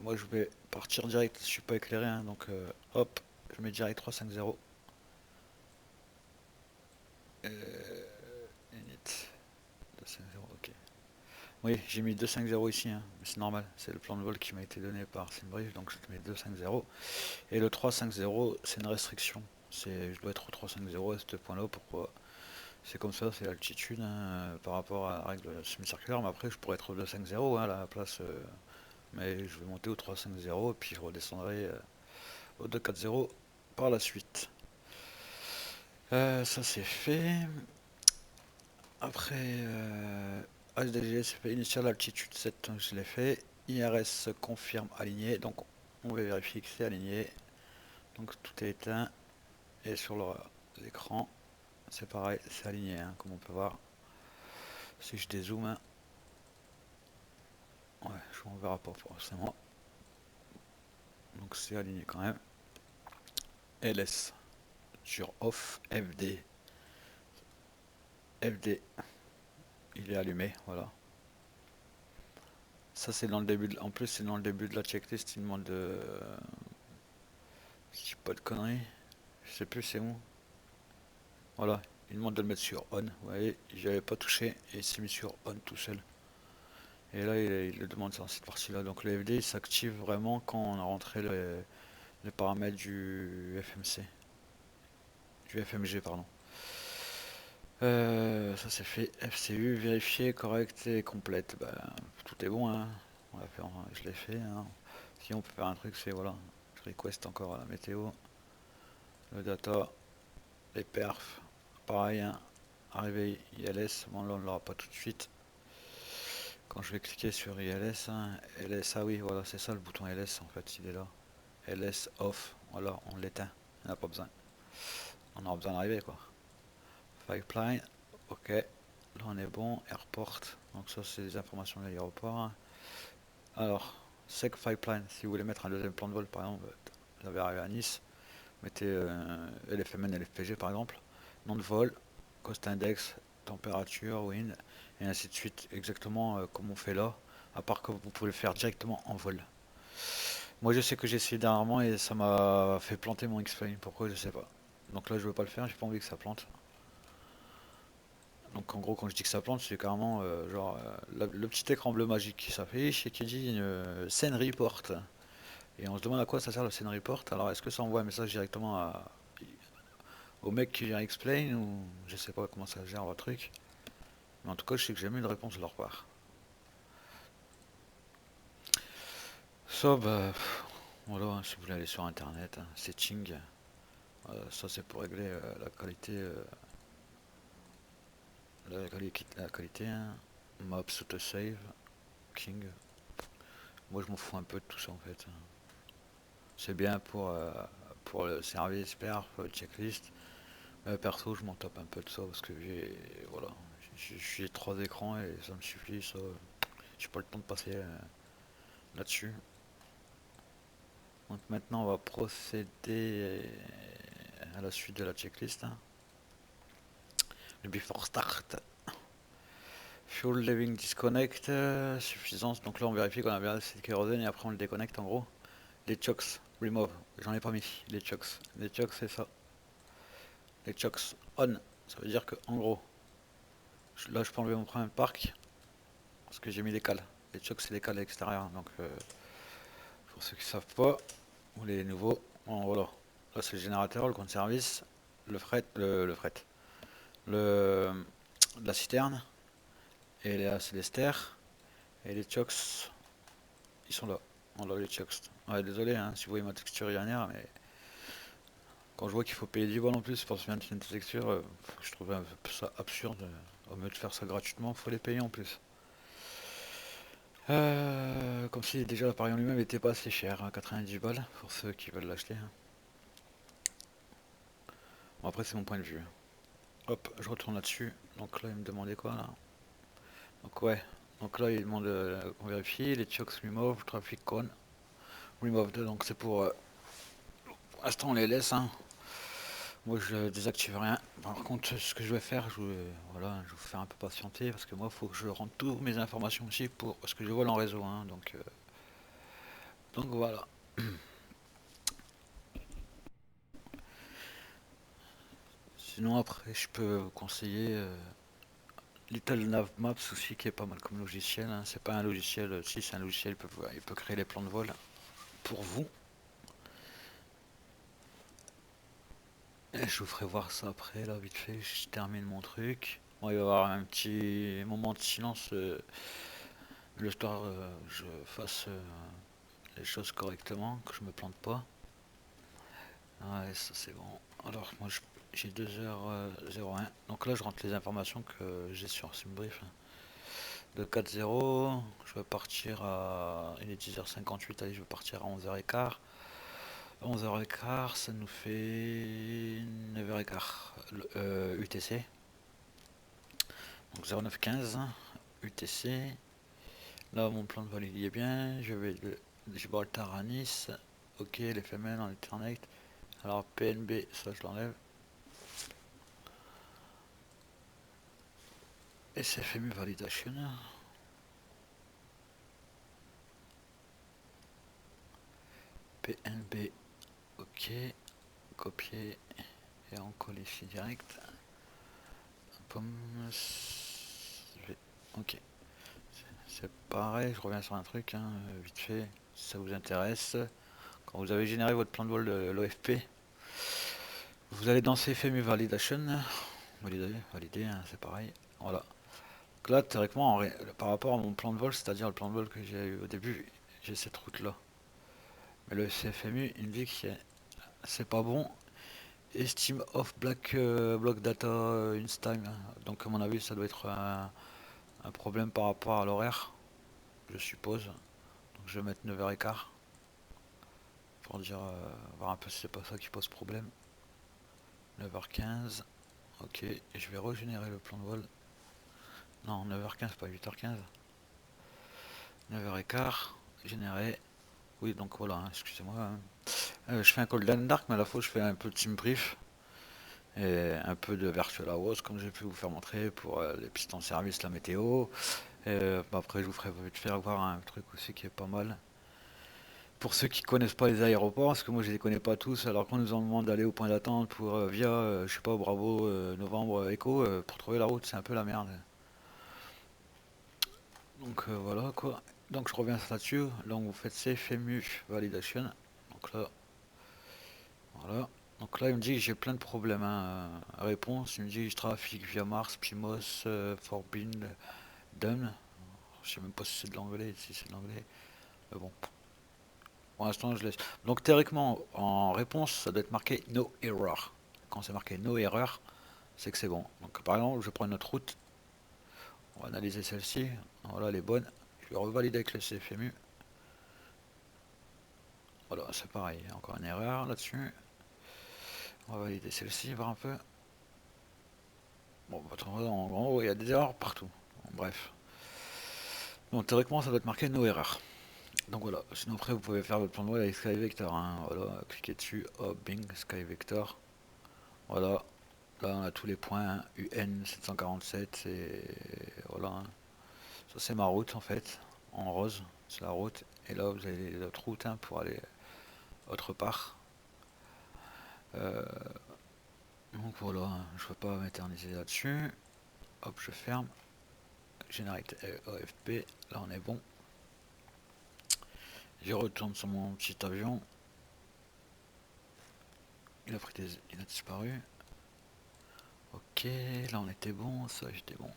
Moi je vais partir direct, je suis pas éclairé, hein, donc hop, je mets direct 350. Init 250, ok. Oui, j'ai mis 250 ici, hein, mais c'est normal, c'est le plan de vol qui m'a été donné par Simbrief, donc je mets 250. Et le 350, c'est une restriction. Je dois être au 350 à ce point-là. Pourquoi? C'est comme ça, c'est l'altitude, hein, par rapport à la règle semi-circulaire, mais après je pourrais être au 250, hein, à la place. Mais je vais monter au 350 et puis je redescendrai au 240 par la suite. Ça c'est fait. Après, SDG c'est fait. Initial Altitude 7, je l'ai fait. IRS confirme aligné. Donc on va vérifier que c'est aligné. Donc tout est éteint. Et sur l'écran, c'est pareil, c'est aligné, hein, comme on peut voir. Si je dézoome, hein, ouais, on verra pas forcément. Donc c'est aligné quand même. LS sur off FD. FD, il est allumé, voilà. Ça c'est dans le début, en plus c'est dans le début de la checklist, il demande de... je dis pas de conneries, je sais plus c'est où. Voilà, il demande de le mettre sur on, vous voyez, j'y avais pas touché et il s'est mis sur on tout seul. Et là il le demande dans cette partie là, donc le FD il s'active vraiment quand on a rentré les paramètres du FMC, du FMG pardon. Ça c'est fait, FCU, vérifié, correct et complète, bah, tout est bon, hein. On va faire, je l'ai fait, hein. Si on peut faire un truc c'est voilà, je request encore la météo, le data, les perfs, pareil, hein. Arrivé ILS, bon là on l'aura pas tout de suite. Quand je vais cliquer sur ILS, hein, LS, ah oui voilà c'est ça le bouton LS en fait, il est là. LS off, voilà on l'éteint. On n'a pas besoin. On aura besoin d'arriver quoi. Pipeline, ok. Là on est bon. Airport, donc ça c'est des informations de l'aéroport. Alors, Sec Pipeline, si vous voulez mettre un deuxième plan de vol par exemple, vous avez arrivé à Nice, mettez LFMN, LFPG par exemple, nom de vol, cost index, température, wind, et ainsi de suite, exactement comme on fait là, à part que vous pouvez le faire directement en vol. Moi je sais que j'ai essayé dernièrement et ça m'a fait planter mon X-Plane, pourquoi je sais pas. Donc là je veux pas le faire, j'ai pas envie que ça plante. Donc en gros quand je dis que ça plante, c'est carrément genre le petit écran bleu magique qui s'affiche et qui dit scene report. Et on se demande à quoi ça sert le scene report. Alors est-ce que ça envoie un message directement au mec qui vient explain ou je sais pas comment ça gère le truc. Mais en tout cas je sais que j'ai jamais eu de réponse de leur part. Ça bah voilà, hein, si vous voulez aller sur internet, hein, setting, ça c'est pour régler la qualité, la qualité, hein. Maps autosave, King. Moi je m'en fous un peu de tout ça en fait. C'est bien pour le service perf, checklist. Perso je m'en tape un peu de ça parce que j'ai voilà, j'ai trois écrans et ça me suffit ça. J'ai pas le temps de passer là-dessus. Donc maintenant on va procéder à la suite de la checklist, hein. Le before start. Fuel leaving disconnect, suffisance. Donc là on vérifie qu'on a bien assez de kérosène et après on le déconnecte en gros. Les chocks, remove. J'en ai pas mis. Les chocks. Les chocks c'est ça. Les chocks on. Ça veut dire que en gros, là je peux enlever mon premier parc parce que j'ai mis les cales. Les chocks c'est les cales extérieures. Donc pour ceux qui savent pas, ou les nouveaux, bon, voilà. Là c'est le générateur, le compte service, le fret, le, la citerne, et là c'est les stères, et les chocks, ils sont là. On a les chocks. Ouais, désolé hein, si vous voyez ma texture urinaire, mais quand je vois qu'il faut payer 10 balles en plus pour se faire une texture, je trouve un peu ça absurde. Au mieux de faire ça gratuitement, il faut les payer en plus. Comme si déjà l'appareil en lui-même était pas assez cher, hein, 90 balles pour ceux qui veulent l'acheter, hein. Bon, après c'est mon point de vue. Hop, je retourne là-dessus. Donc là, il me demandait quoi là? Donc ouais. Donc là, il demande qu'on vérifie les chocks remove, traffic cone removed. Donc c'est pour l'instant on les laisse, hein. Moi je désactive rien. Par contre, ce que je vais faire, voilà, je vais vous faire un peu patienter parce que moi, il faut que je rentre toutes mes informations aussi pour ce que je vole en réseau, hein. Donc voilà. Sinon après, je peux vous conseiller Little Nav Maps aussi qui est pas mal comme logiciel, hein. C'est pas un logiciel, si c'est un logiciel, il peut créer les plans de vol pour vous. Et je vous ferai voir ça après, là, vite fait, je termine mon truc. Bon, il va y avoir un petit moment de silence, le temps je fasse les choses correctement, que je me plante pas. Ouais, ça c'est bon. Alors, moi j'ai 2h01. Donc là, je rentre les informations que j'ai sur SimBrief. De 4-0, je vais partir à. Il est 10h58, allez, je vais partir à 11h15. 11h15, ça nous fait 9h15 UTC. Donc 0915 UTC. Là, mon plan de vol il y est bien. Je vais de Gibraltar à Nice. Ok, les femelles en alternate. Alors PNB, ça je l'enlève. SFMU validation. PNB, ok. Copier et on colle ici direct. Pomme. Ok. C'est pareil, je reviens sur un truc, hein, vite fait, si ça vous intéresse. Quand vous avez généré votre plan de vol de l'OFP, vous allez dans CFMU Validation, valider, hein, c'est pareil. Voilà. Donc là, théoriquement, par rapport à mon plan de vol, c'est-à-dire le plan de vol que j'ai eu au début, j'ai cette route-là. Mais le CFMU, il me dit que c'est pas bon. Estime of block data time. Donc à mon avis, ça doit être un problème par rapport à l'horaire, je suppose. Donc je vais mettre 9h15. pour dire, voir un peu si c'est pas ça qui pose problème. 9h15, ok, et je vais régénérer le plan de vol. Non, 9h15, pas 8h15. 9h15, généré. Oui, donc voilà, hein, excusez-moi, hein. Je fais un Golden Dark, mais à la fois je fais un peu de Team Brief et un peu de Virtual Hours, comme j'ai pu vous faire montrer pour les pistes en service, la météo. Et bah, après, je vous ferai vite faire voir un truc aussi qui est pas mal. Pour ceux qui connaissent pas les aéroports, parce que moi je les connais pas tous, alors qu'on nous en demande d'aller au point d'attente pour via, je sais pas, Bravo, Novembre, Echo, pour trouver la route, c'est un peu la merde. Donc voilà quoi. Donc je reviens là-dessus. Là vous faites CFMU Validation. Donc là, voilà. Donc là il me dit que j'ai plein de problèmes, hein. Réponse, il me dit que je trafique via Mars, Pimos, Forbin, Done. Je sais même pas si c'est de l'anglais, si c'est de l'anglais. Mais bon, pour l'instant je laisse. Donc théoriquement, en réponse, ça doit être marqué No Error. Quand c'est marqué No Error, c'est que c'est bon. Donc par exemple, je prends une autre route. On va analyser celle-ci. Voilà, elle est bonne. Je vais revalider avec le CFMU. Voilà, c'est pareil. Encore une erreur là-dessus. On va valider celle-ci, voir un peu. Bon, bah, en gros, il y a des erreurs partout. Bon, bref. Donc théoriquement, ça doit être marqué No Error. Donc voilà. Sinon après, vous pouvez faire votre plan de vol avec SkyVector, hein. Voilà, cliquez dessus. Hop, bing, SkyVector. Voilà. Là, on a tous les points, hein. UN 747, et voilà, hein. Ça, c'est ma route en fait, en rose, c'est la route. Et là, vous avez d'autres routes, hein, pour aller autre part. Euh, donc voilà, hein, je ne veux pas m'éterniser là-dessus. Hop, je ferme. Generate OFP, là on est bon. Je retourne sur mon petit avion. Il a disparu. Ok, là on était bon, ça j'étais bon.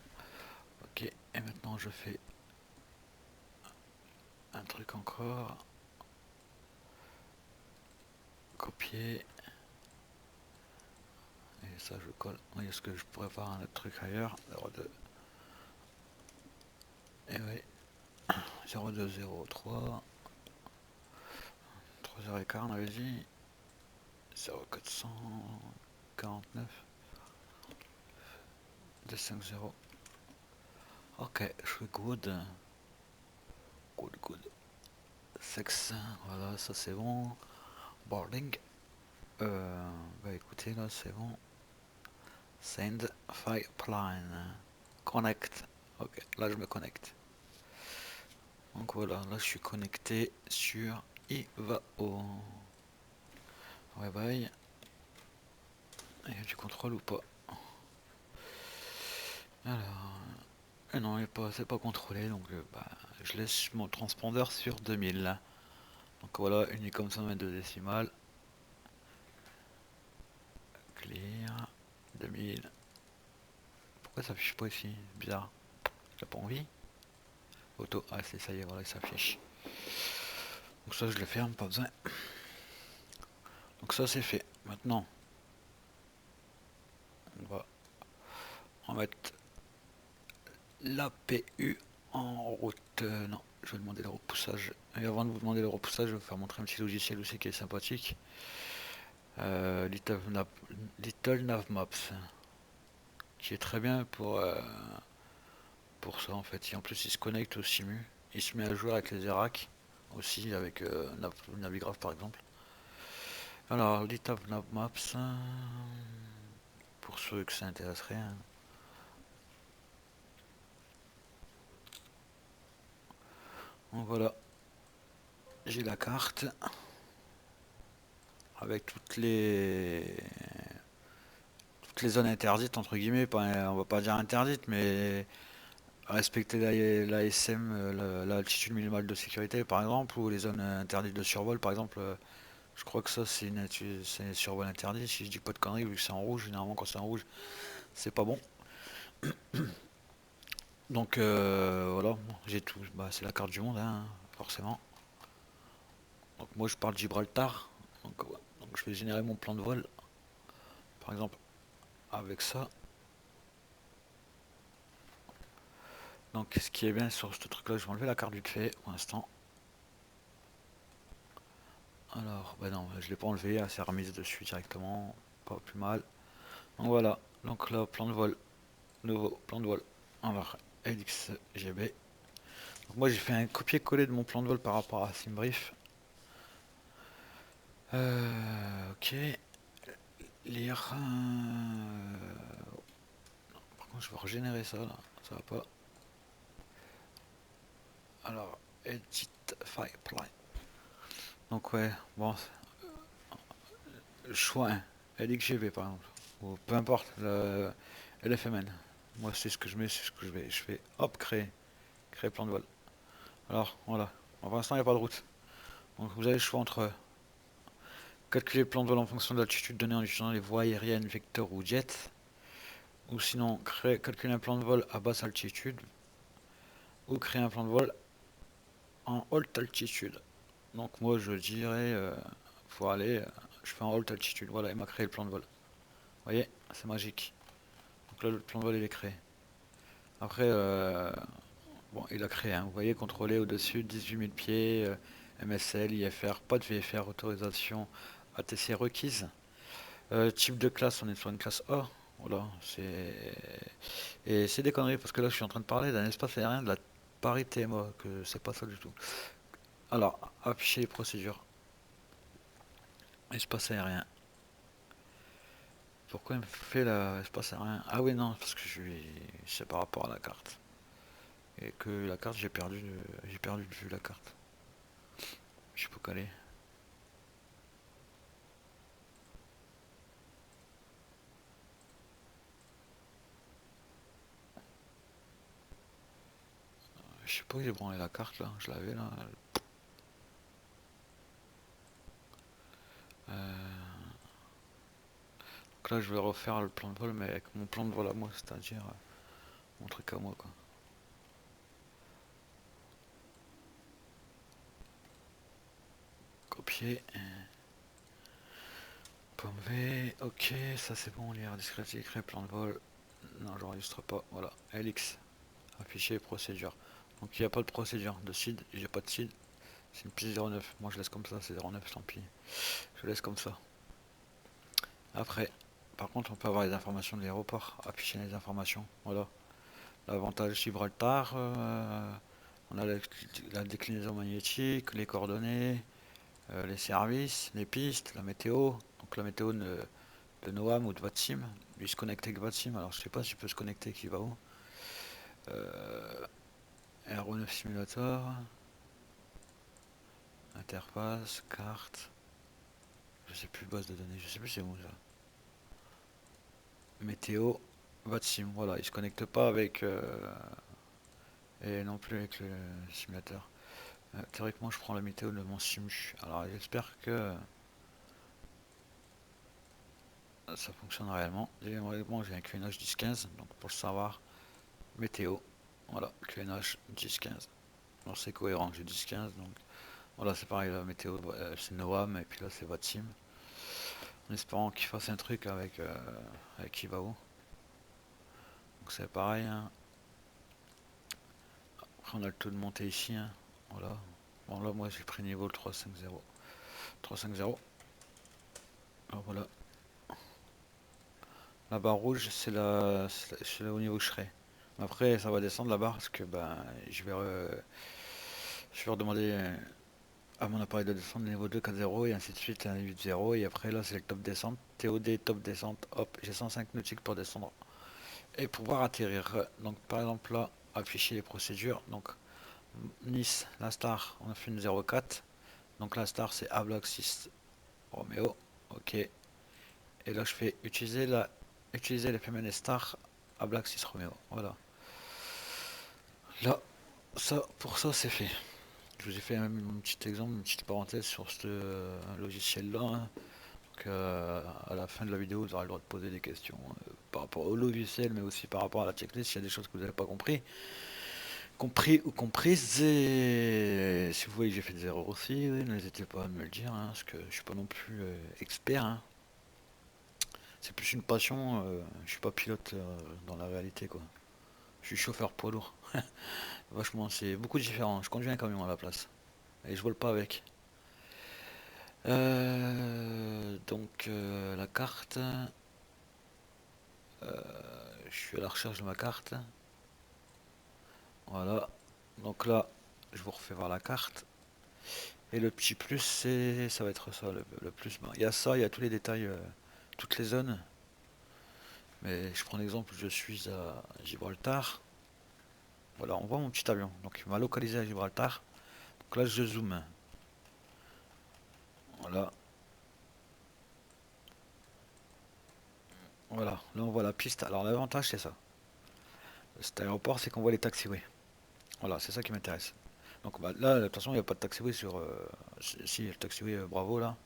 Ok, et maintenant je fais un truc encore. Copier. Et ça je colle. Oui, est-ce que je pourrais faire un autre truc ailleurs? 02. Et oui, 0203. 3h15 on avait dit. 0449. 250. Ok, je suis good. Good, good. Sexe, voilà, ça c'est bon. Boarding. Bah écoutez, là c'est bon. Send pipeline. Connect. Ok, là je me connecte. Donc voilà, là je suis connecté sur IVAO. Ouais, bye. Il y a du contrôle ou pas? Alors, non, c'est pas contrôlé, donc bah, je laisse mon transpondeur sur 2000. Donc voilà, Unicom 122 décimales. Clear. 2000. Pourquoi ça affiche pas ici? Bizarre. J'ai pas envie. Auto. Ah, c'est ça y est, voilà, ça affiche. Donc ça, je le ferme, pas besoin. Donc ça, c'est fait. Maintenant, on va remettre l'APU en route. Non, je vais demander le repoussage. Et avant de vous demander le repoussage, je vais vous faire montrer un petit logiciel aussi qui est sympathique. Little Nav Maps, qui est très bien pour ça en fait. Et en plus, il se connecte au Simu. Il se met à jouer avec les ERAC aussi, avec Navigraph par exemple. Alors, Little Nav Maps, pour ceux que ça intéresserait, hein. Donc voilà, j'ai la carte avec toutes les zones interdites entre guillemets. On va pas dire interdites, mais respecter l'ASM, l'altitude minimale de sécurité par exemple, ou les zones interdites de survol par exemple. Je crois que ça c'est un survol interdit si je dis pas de conneries vu que c'est en rouge. Généralement quand c'est en rouge c'est pas bon. Donc voilà, j'ai tout. Bah, c'est la carte du monde, hein, forcément. Donc moi je parle de Gibraltar. Donc, ouais. Donc je vais générer mon plan de vol par exemple avec ça. Donc ce qui est bien sur ce truc là, je vais enlever la carte vite fait pour l'instant. Alors, bah non, je l'ai pas enlevé, elle s'est remise dessus directement, pas plus mal. Donc voilà, donc là, plan de vol, nouveau plan de vol. Alors, LXGB. Donc moi j'ai fait un copier-coller de mon plan de vol par rapport à Simbrief. Ok, lire. Par contre, je vais régénérer ça là, ça va pas. Alors, edit pipeline. Donc ouais, bon, choix 1, LXGB par exemple, ou peu importe, le LFMN. Moi c'est ce que je mets, c'est ce que je vais. Je fais hop, créer plan de vol. Alors voilà, pour l'instant il n'y a pas de route. Donc vous avez le choix entre calculer le plan de vol en fonction de l'altitude donnée en utilisant les voies aériennes, vecteurs ou jets. Ou sinon calculer un plan de vol à basse altitude. Ou créer un plan de vol en haute altitude. Donc moi je dirais, faut aller, je fais en haute altitude. Voilà, il m'a créé le plan de vol. Vous voyez, c'est magique. Donc là le plan de vol il est créé. Après, bon, il a créé, hein. Vous voyez, contrôler au-dessus, 18 000 pieds, MSL, IFR, pas de VFR, autorisation ATC requise. Type de classe, on est sur une classe A. Voilà, c'est. Et c'est des conneries parce que là je suis en train de parler d'un espace aérien de la Paris TMA, que c'est pas ça du tout. Alors, afficher les procédures. Espace aérien. Pourquoi il me fait l'espace aérien? Ah oui, non, parce que c'est par rapport à la carte. Et que la carte, j'ai perdu de vue la carte. Je peux caler. Je sais pas où j'ai branlé la carte là, je l'avais là. Donc là je vais refaire le plan de vol mais avec mon plan de vol à moi, c'est-à-dire mon truc à moi quoi. Copier. Pomme V, ok, ça c'est bon, lire discrédit, créer plan de vol. Non, j'enregistre pas, voilà. LX, afficher procédure. Donc il n'y a pas de procédure de seed, j'ai pas de seed. C'est une piste 09. Moi je laisse comme ça, c'est 09, tant pis. Je laisse comme ça. Après, par contre, on peut avoir les informations de l'aéroport. Afficher les informations. Voilà. L'avantage Gibraltar. On a la déclinaison magnétique, les coordonnées, les services, les pistes, la météo. Donc la météo de Noam ou de Vatsim. Lui se connecte avec Vatsim. Alors je sais pas s'il peut se connecter, qui va où. Aéronef Simulator. Interface, carte. Je sais plus, base de données. Je sais plus c'est où ça. Météo, Vatsim. Voilà, il se connecte pas avec. Et non plus avec le simulateur. Théoriquement, je prends la météo de mon simu. Alors, j'espère que ça fonctionne réellement. Réellement, j'ai un QNH 1015, donc pour le savoir, météo. Voilà, QNH 1015. Alors, c'est cohérent, j'ai 1015, donc voilà, c'est pareil, la météo, c'est Noam, et puis là, c'est Vatsim. En espérant qu'il fasse un truc avec Ivao. Donc, c'est pareil, hein. Après, on a le taux de montée ici, hein. Voilà. Bon, là, moi, j'ai pris niveau 350. 350. Alors, voilà. La barre rouge, c'est là au niveau où je serai. Après, ça va descendre la barre parce que ben, je vais redemander à mon appareil de descendre le niveau 2, 4, 0 et ainsi de suite, à 8, 0. Et après, là, c'est le top descente. TOD, top descente. Hop, j'ai 105 nautiques pour descendre et pouvoir atterrir. Donc, par exemple, là, afficher les procédures. Donc, Nice, la star, on a fait une 04. Donc, la star, c'est A block 6 Romeo. Ok. Et là, je fais utiliser les FMN star à Black 6 Romeo. Voilà. Là, ça, pour ça, c'est fait. Je vous ai fait même un petit exemple, une petite parenthèse sur ce logiciel-là, hein. Donc, à la fin de la vidéo, vous aurez le droit de poser des questions par rapport au logiciel, mais aussi par rapport à la checklist. Il y a des choses que vous n'avez pas compris ou comprises. Et si vous voyez que j'ai fait des erreurs aussi, oui, n'hésitez pas à me le dire, hein, parce que je suis pas non plus expert, hein. C'est plus une passion. Je suis pas pilote dans la réalité, quoi. Je suis chauffeur poids lourd. Vachement, c'est beaucoup différent. Je conduis un camion à la place. Et je vole pas avec. La carte, je suis à la recherche de ma carte. Voilà. Donc là, je vous refais voir la carte. Et le petit plus, ça va être ça, le plus. Ben, il y a ça, il y a tous les détails, toutes les zones. Mais je prends l'exemple, je suis à Gibraltar. Voilà, on voit mon petit avion. Donc il m'a localisé à Gibraltar. Donc là, je zoome. Voilà, voilà. Là, on voit la piste. Alors l'avantage, c'est ça. Cet aéroport, c'est qu'on voit les taxiways. Voilà, c'est ça qui m'intéresse. Donc bah, là, de toute façon, il n'y a pas de taxiway sur... si, il y a le taxiway Bravo, là.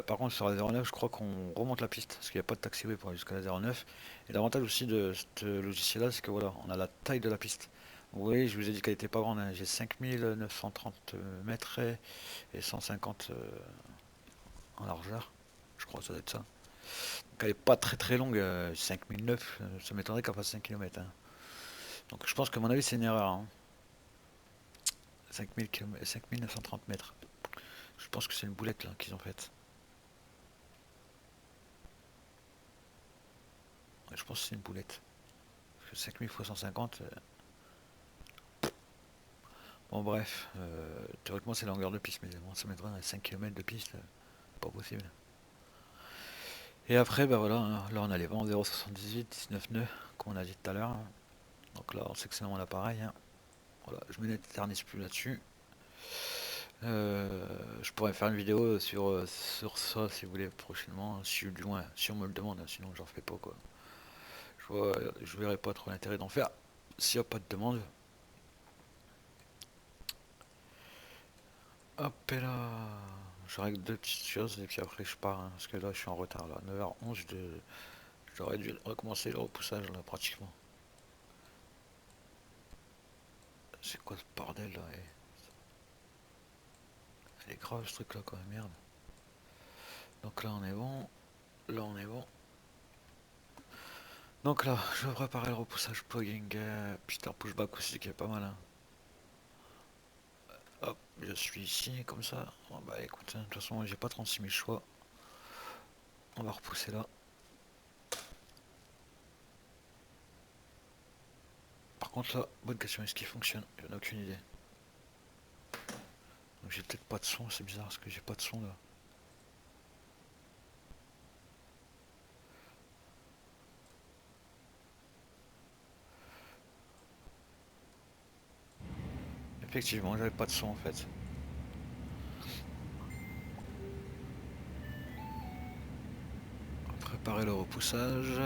Par contre, sur la 09, je crois qu'on remonte la piste, parce qu'il n'y a pas de taxiway pour aller jusqu'à la 09. Et l'avantage aussi de ce logiciel-là, c'est que voilà, on a la taille de la piste. Vous voyez, je vous ai dit qu'elle était pas grande, hein. J'ai 5930 mètres et 150 en largeur. Je crois que ça doit être ça. Donc elle est pas très très longue, 5009, ça m'étonnerait qu'elle fasse 5 km. Donc je pense que à mon avis c'est une erreur, hein. 5000 km, 5930 mètres. Je pense que c'est une boulette là qu'ils ont faite. Ouais, je pense que c'est une boulette. Parce que 5000 fois 150. Bon bref, théoriquement c'est la longueur de piste, mais bon, ça m'étonnerait 5 km de piste, pas possible. Et après, bah voilà, hein, là on a les vents 0,78, 19 nœuds, comme on a dit tout à l'heure, hein. Donc là on sait que c'est mon appareil, hein. Voilà, je me n'éternise plus là-dessus. Je pourrais faire une vidéo sur ça si vous voulez prochainement, si du moins, si on me le demande, hein, sinon j'en fais pas quoi. Je verrai pas trop l'intérêt d'en faire s'il n'y a pas de demande. Hop et là, je règle deux petites choses et puis après je pars, hein, parce que là je suis en retard là. 9h11, j'aurais dû recommencer le repoussage là pratiquement. C'est quoi ce bordel là? Elle est grave ce truc là quand même, merde. Donc là on est bon, là on est bon. Donc là, je vais préparer le repoussage plugin. Putain, pushback aussi qui est pas mal, hein. Hop, je suis ici comme ça. Bon, bah écoute, hein, de toute façon j'ai pas 36 000 choix. On va repousser là. Par contre là, bonne question, est-ce qu'il fonctionne? J'en ai aucune idée. Donc j'ai peut-être pas de son, c'est bizarre parce que j'ai pas de son là. Effectivement, j'avais pas de son en fait. Préparer le repoussage.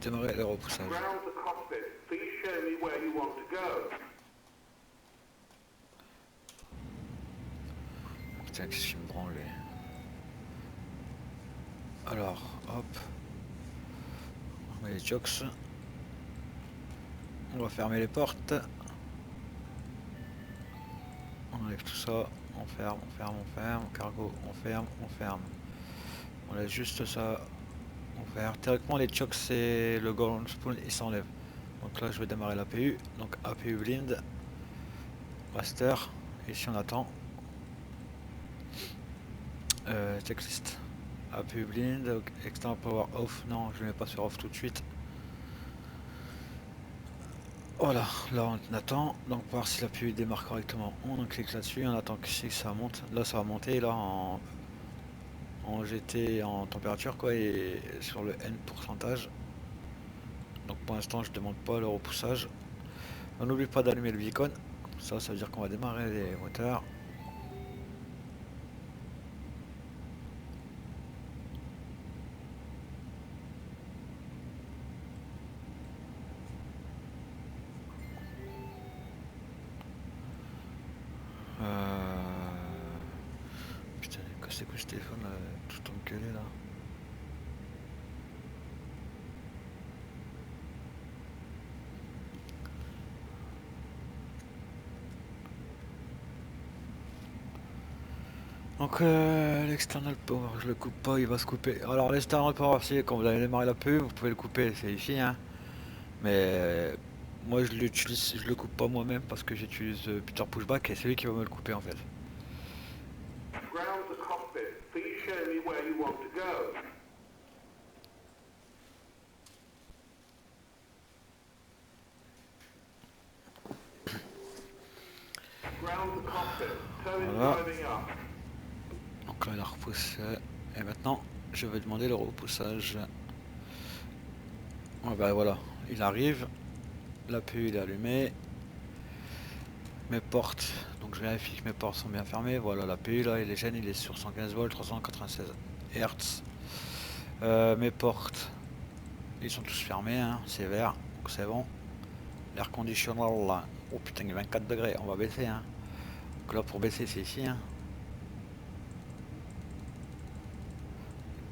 Démarrer le repoussage. Putain, qu'est-ce qu'il me branle lui. Alors, hop. On met les jocks. On va fermer les portes. On enlève tout ça. On ferme, on ferme, on ferme. Cargo, on ferme, on ferme. On laisse juste ça. On ferme. Théoriquement, les chocks, c'est le golden spoon, il s'enlève. Donc là, je vais démarrer l'APU. Donc APU blind. Master. Ici, on attend. Checklist. APU blind. External power off. Non, je ne mets pas sur off tout de suite. Voilà, là on attend, donc voir si la pluie démarre correctement. On clique là-dessus, on attend que si ça monte. Là ça va monter là en GT en température quoi et sur le N pourcentage. Donc pour l'instant je demande pas le repoussage. On n'oublie pas d'allumer le beacon. Ça veut dire qu'on va démarrer les moteurs. Putain, c'est quoi ce téléphone là, tout engueulé là. Donc l'external power, je le coupe pas, il va se couper. Alors l'external power, si quand vous allez démarrer la pub, vous pouvez le couper, c'est ici, hein. Mais moi je l'utilise, je le coupe pas moi-même parce que j'utilise Peter Pushback et c'est lui qui va me le couper en fait. Voilà. Donc là il a repoussé. Et maintenant je vais demander le repoussage. Ah bah voilà, il arrive. L'APU il est allumé. Mes portes, donc je vérifie que mes portes sont bien fermées. Voilà, l'APU là, il est gêne, il est sur 115 volts, 396 Hz. Mes portes, ils sont tous fermés, hein, c'est vert, donc c'est bon. L'air conditionnel là, oh putain, il est 24 degrés, on va baisser. Hein. Donc là, pour baisser, c'est ici. Hein.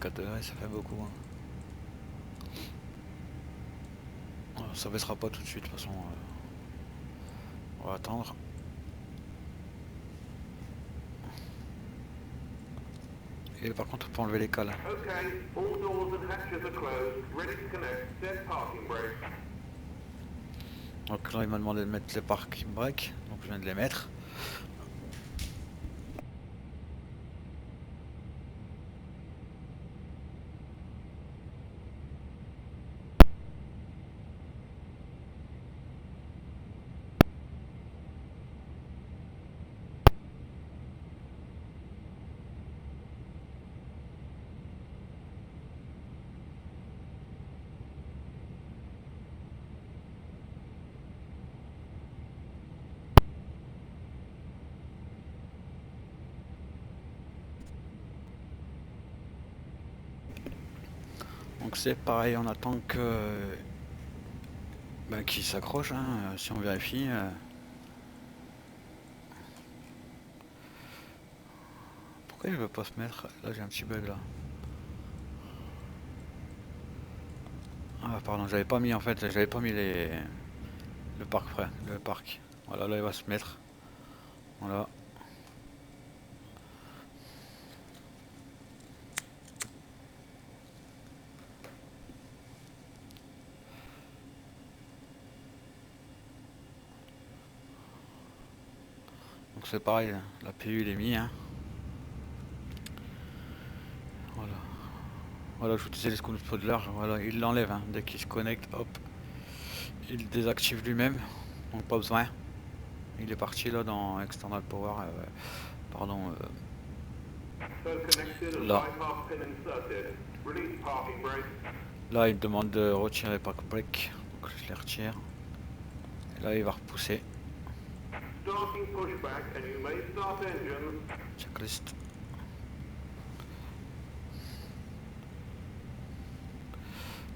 4 degrés, ça fait beaucoup. Hein. Oh, ça baissera pas tout de suite, de toute façon. On va attendre. Et par contre, on peut enlever les cales. Donc là, il m'a demandé de mettre les parking brakes, donc je viens de les mettre. Donc c'est pareil, on attend que qu'il s'accroche, hein, si on vérifie. Pourquoi il veut pas se mettre? Là j'ai un petit bug là. Ah pardon, j'avais pas mis en fait, j'avais pas mis le parc frais, le parc. Voilà, là il va se mettre. Voilà. Donc c'est pareil, la PU il est mis. Hein. Voilà. Voilà, je vous disais les spoilers, voilà, il l'enlève hein. Dès qu'il se connecte, hop. Il désactive lui-même. Donc pas besoin. Il est parti là dans External Power. Pardon. Là. Là il me demande de retirer park brake. Donc je les retire. Et là il va repousser. Checklist.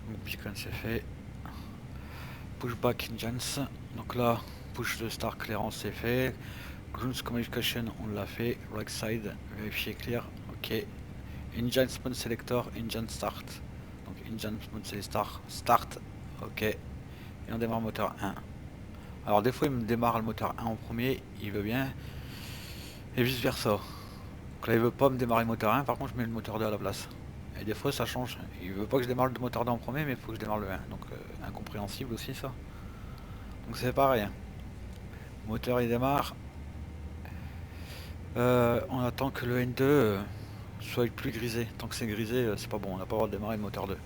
Donc beacon c'est fait. Pushback engines. Donc là, push de start clearance c'est fait. Grounds communication on l'a fait. Right side, vérifier clear. Ok. Engine mode selector, engine start. Donc engine mode selector, start. Ok. Et on démarre moteur 1. Alors des fois il me démarre le moteur 1 en premier, il veut bien. Et vice versa. Donc là il veut pas me démarrer le moteur 1, par contre je mets le moteur 2 à la place. Et des fois ça change. Il veut pas que je démarre le moteur 2 en premier, mais il faut que je démarre le 1. Donc incompréhensible aussi ça. Donc c'est pareil. Moteur il démarre. On attend que le N2 soit plus grisé. Tant que c'est grisé, c'est pas bon. On n'a pas le droit de démarrer le moteur 2.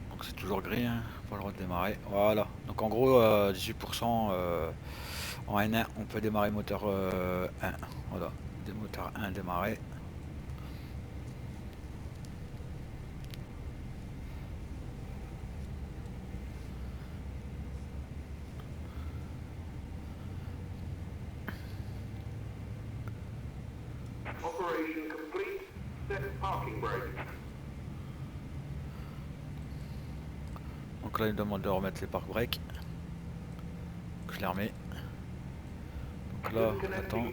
Donc c'est toujours gris. Hein. Pas le droit de démarrer. Voilà. Donc en gros, 18% en N1, on peut démarrer le moteur 1. Voilà. Des moteurs 1 démarrer. Donc là il me demande de remettre les park breaks. Donc je les remets. Donc là, attends.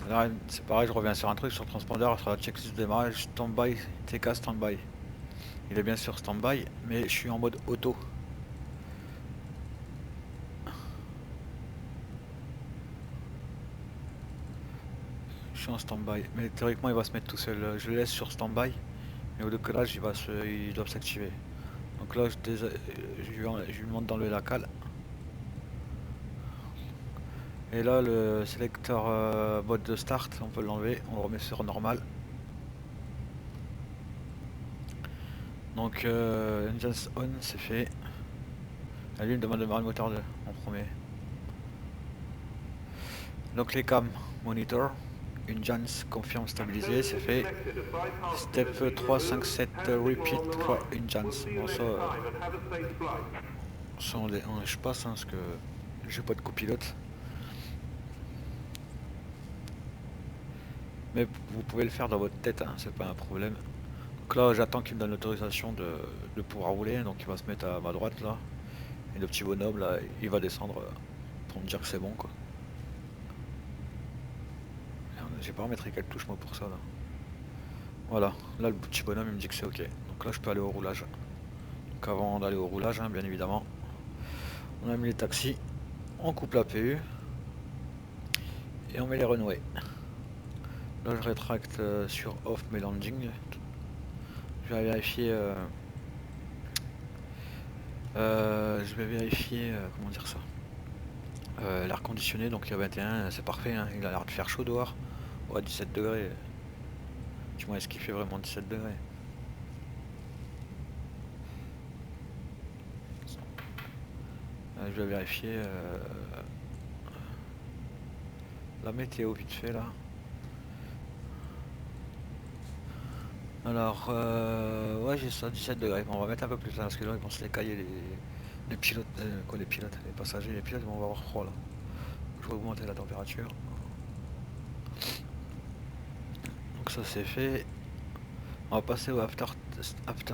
Là, c'est pareil, je reviens sur un truc sur le transpondeur, sur la checklist de démarrage, stand-by, TK stand-by. Il est bien sûr stand-by, mais je suis en mode auto. Je suis en stand-by, mais théoriquement il va se mettre tout seul. Je le laisse sur stand-by, Et au décollage, ils doivent s'activer. Donc là, je lui demande d'enlever la cale. Et là, le sélecteur mode de start, on peut l'enlever, on le remet sur normal. Donc, Engines on, c'est fait. Ah, lui, il me demande de démarrer le moteur en premier. Donc, les cams, monitor. Engines confirme stabilisé, c'est fait. Step 3, 5, 7, repeat for engines. Bon, ça je passe, hein, parce que j'ai pas de copilote. Mais vous pouvez le faire dans votre tête, hein, c'est pas un problème. Donc là, j'attends qu'il me donne l'autorisation de pouvoir rouler. Donc il va se mettre à ma droite là. Et le petit bonhomme là, il va descendre pour me dire que c'est bon quoi. J'ai pas remettre quelle touche moi pour ça là. Voilà, là le petit bonhomme il me dit que c'est ok. Donc là je peux aller au roulage. Donc avant d'aller au roulage, hein, bien évidemment, on a mis les taxis, on coupe la PU et on met les renoués. Là je rétracte sur off mes landings. Je vais vérifier. Comment dire ça. L'air conditionné, donc il y a 21, c'est parfait, hein, il a l'air de faire chaud dehors. Ouais, 17 degrés. Dis-moi, est-ce qu'il fait vraiment 17 degrés? Je vais vérifier la météo vite fait là. Alors, ouais, j'ai ça, 17 degrés. Bon, on va mettre un peu plus là parce que là, ils vont se les cailler les pilotes. Quoi, les pilotes? Les passagers, les pilotes, ils vont avoir froid là. Je vais augmenter la température. Donc, ça c'est fait. On va passer au after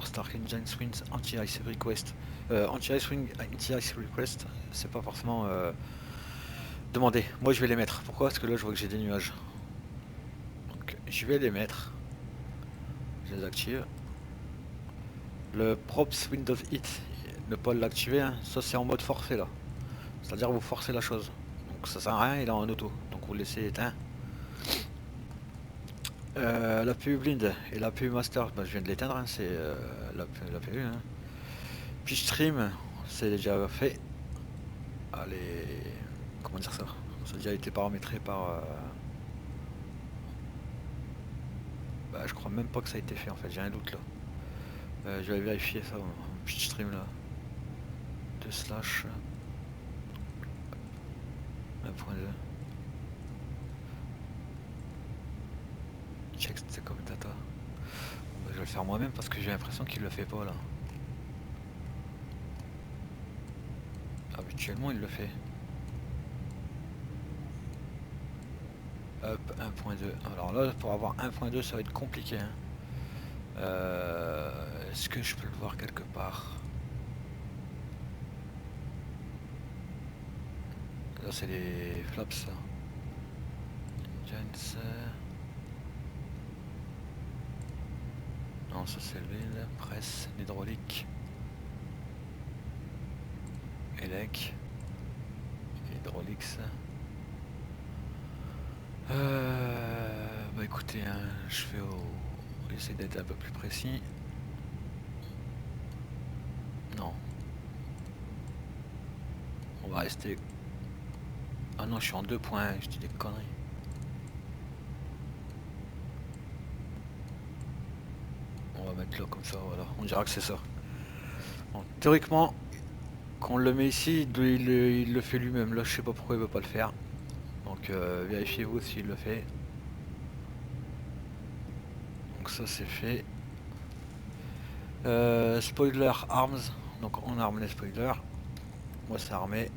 start engine swings anti-ice request. Anti-ice swing, anti-ice request, c'est pas forcément demandé. Moi, je vais les mettre. Pourquoi? Parce que là, je vois que j'ai des nuages. Donc, je vais les mettre. Je les active. Le props Windows Hit, ne pas l'activer, hein. Ça c'est en mode forfait là. C'est-à-dire vous forcez la chose. Donc ça sert à rien, il est en auto. Donc vous le laissez éteint. La PU Blind et la PU Master, bah, je viens de l'éteindre, hein, c'est la PU. Hein. Puis Stream, c'est déjà fait. Allez, comment dire ça? Ça a déjà été paramétré par. Bah, je crois même pas que ça a été fait en fait, j'ai un doute là. Je vais aller vérifier ça, pitch stream là. 2 slash 1.2. Check c'est comme data. Bah, je vais le faire moi-même parce que j'ai l'impression qu'il le fait pas là. Habituellement il le fait. Hop, 1.2. Alors là pour avoir 1.2 ça va être compliqué. Hein. Est-ce que je peux le voir quelque part? Là c'est les flaps. Jens. Non ça c'est l'huile, presse, l'hydraulique. Elec. Hydraulics. Bah écoutez, hein, je vais essayer d'être un peu plus précis. Non. On va rester. Ah non, je suis en 2 points, je dis des conneries. On va mettre là comme ça, voilà. On dira que c'est ça. Bon, théoriquement, quand on le met ici, il le fait lui-même. Là, je sais pas pourquoi il veut pas le faire. Donc vérifiez-vous s'il le fait. Donc ça c'est fait. Spoiler arms. Donc on arme les spoilers. Moi c'est armé.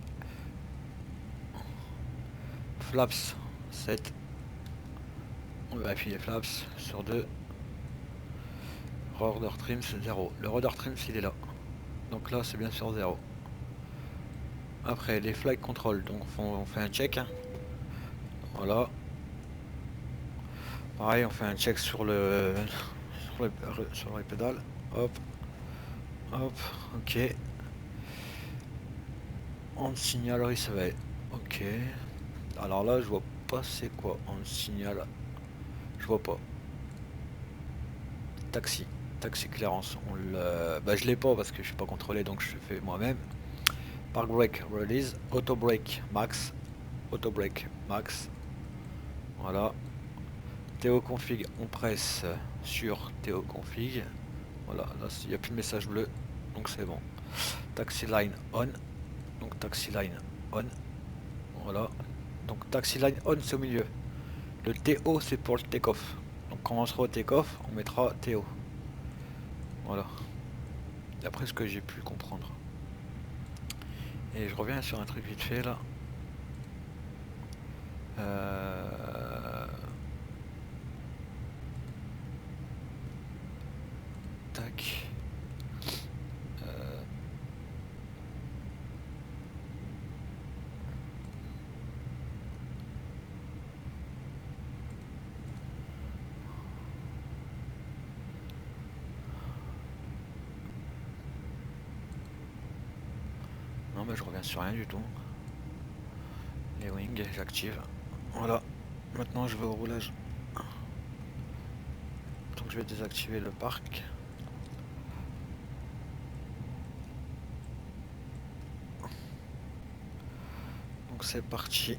Flaps 7. On vérifie les flaps sur 2. Rudder trim c'est 0. Le rudder trim il est là. Donc là c'est bien sur 0. Après les flight control. Donc on fait un check. Hein. Voilà. Pareil on fait un check sur sur les pédales. Hop. Hop. Ok. On signal receiver. Ok. Alors là je vois pas c'est quoi on signale. Je vois pas. Taxi. taxi clearance, on le... Bah, je l'ai pas parce que je suis pas contrôlé, donc je le fais moi-même. Park brake release, auto brake max, auto brake max. Voilà. Théo config, on presse sur Théo config. Voilà, là il n'y a plus de message bleu, donc c'est bon. Taxi line on, donc taxi line on. Voilà. Donc taxi line on, c'est au milieu. Le TO, c'est pour le take-off. Donc quand on sera au take-off, on mettra TO. Voilà. D'après ce que j'ai pu comprendre. Et je reviens sur un truc vite fait là. Tac. Non mais je reviens sur rien du tout. Les wings, j'active. Voilà. Maintenant je vais au roulage. Donc je vais désactiver le parc. Donc c'est parti.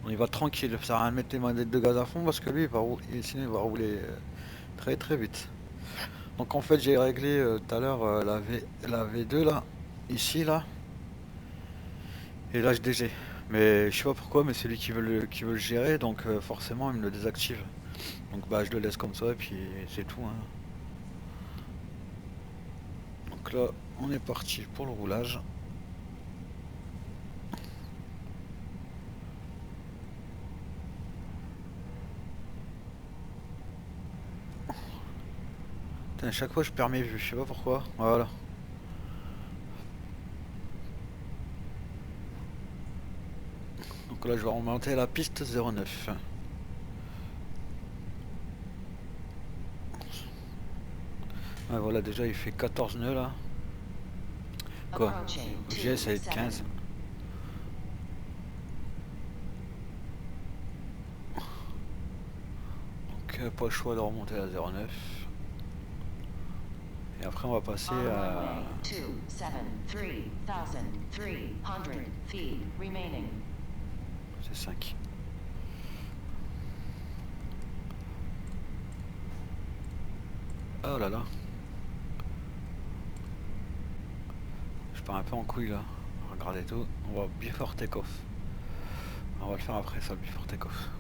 On y va tranquille, ça sert à rien de mettre les manettes de gaz à fond parce que lui il va rouler, sinon il va rouler très très vite. Donc en fait j'ai réglé tout à l'heure la V2 là, ici là, et l'HDG. Mais je sais pas pourquoi, mais c'est lui qui veut le gérer, donc forcément il me le désactive. Donc bah je le laisse comme ça et puis c'est tout. Hein. Donc là on est parti pour le roulage. Putain, à chaque fois je perds mes vues, je sais pas pourquoi. Voilà. Donc là je vais remonter la piste 09. Ouais, voilà, déjà il fait 14 nœuds là. Quoi? J'ai ça va être 15. Donc pas le choix de remonter à 09. Et après on va passer à... C'est 5. Oh là là. Je pars un peu en couille là. Regardez tout. On va before take-off. On va le faire après ça, le before take-off.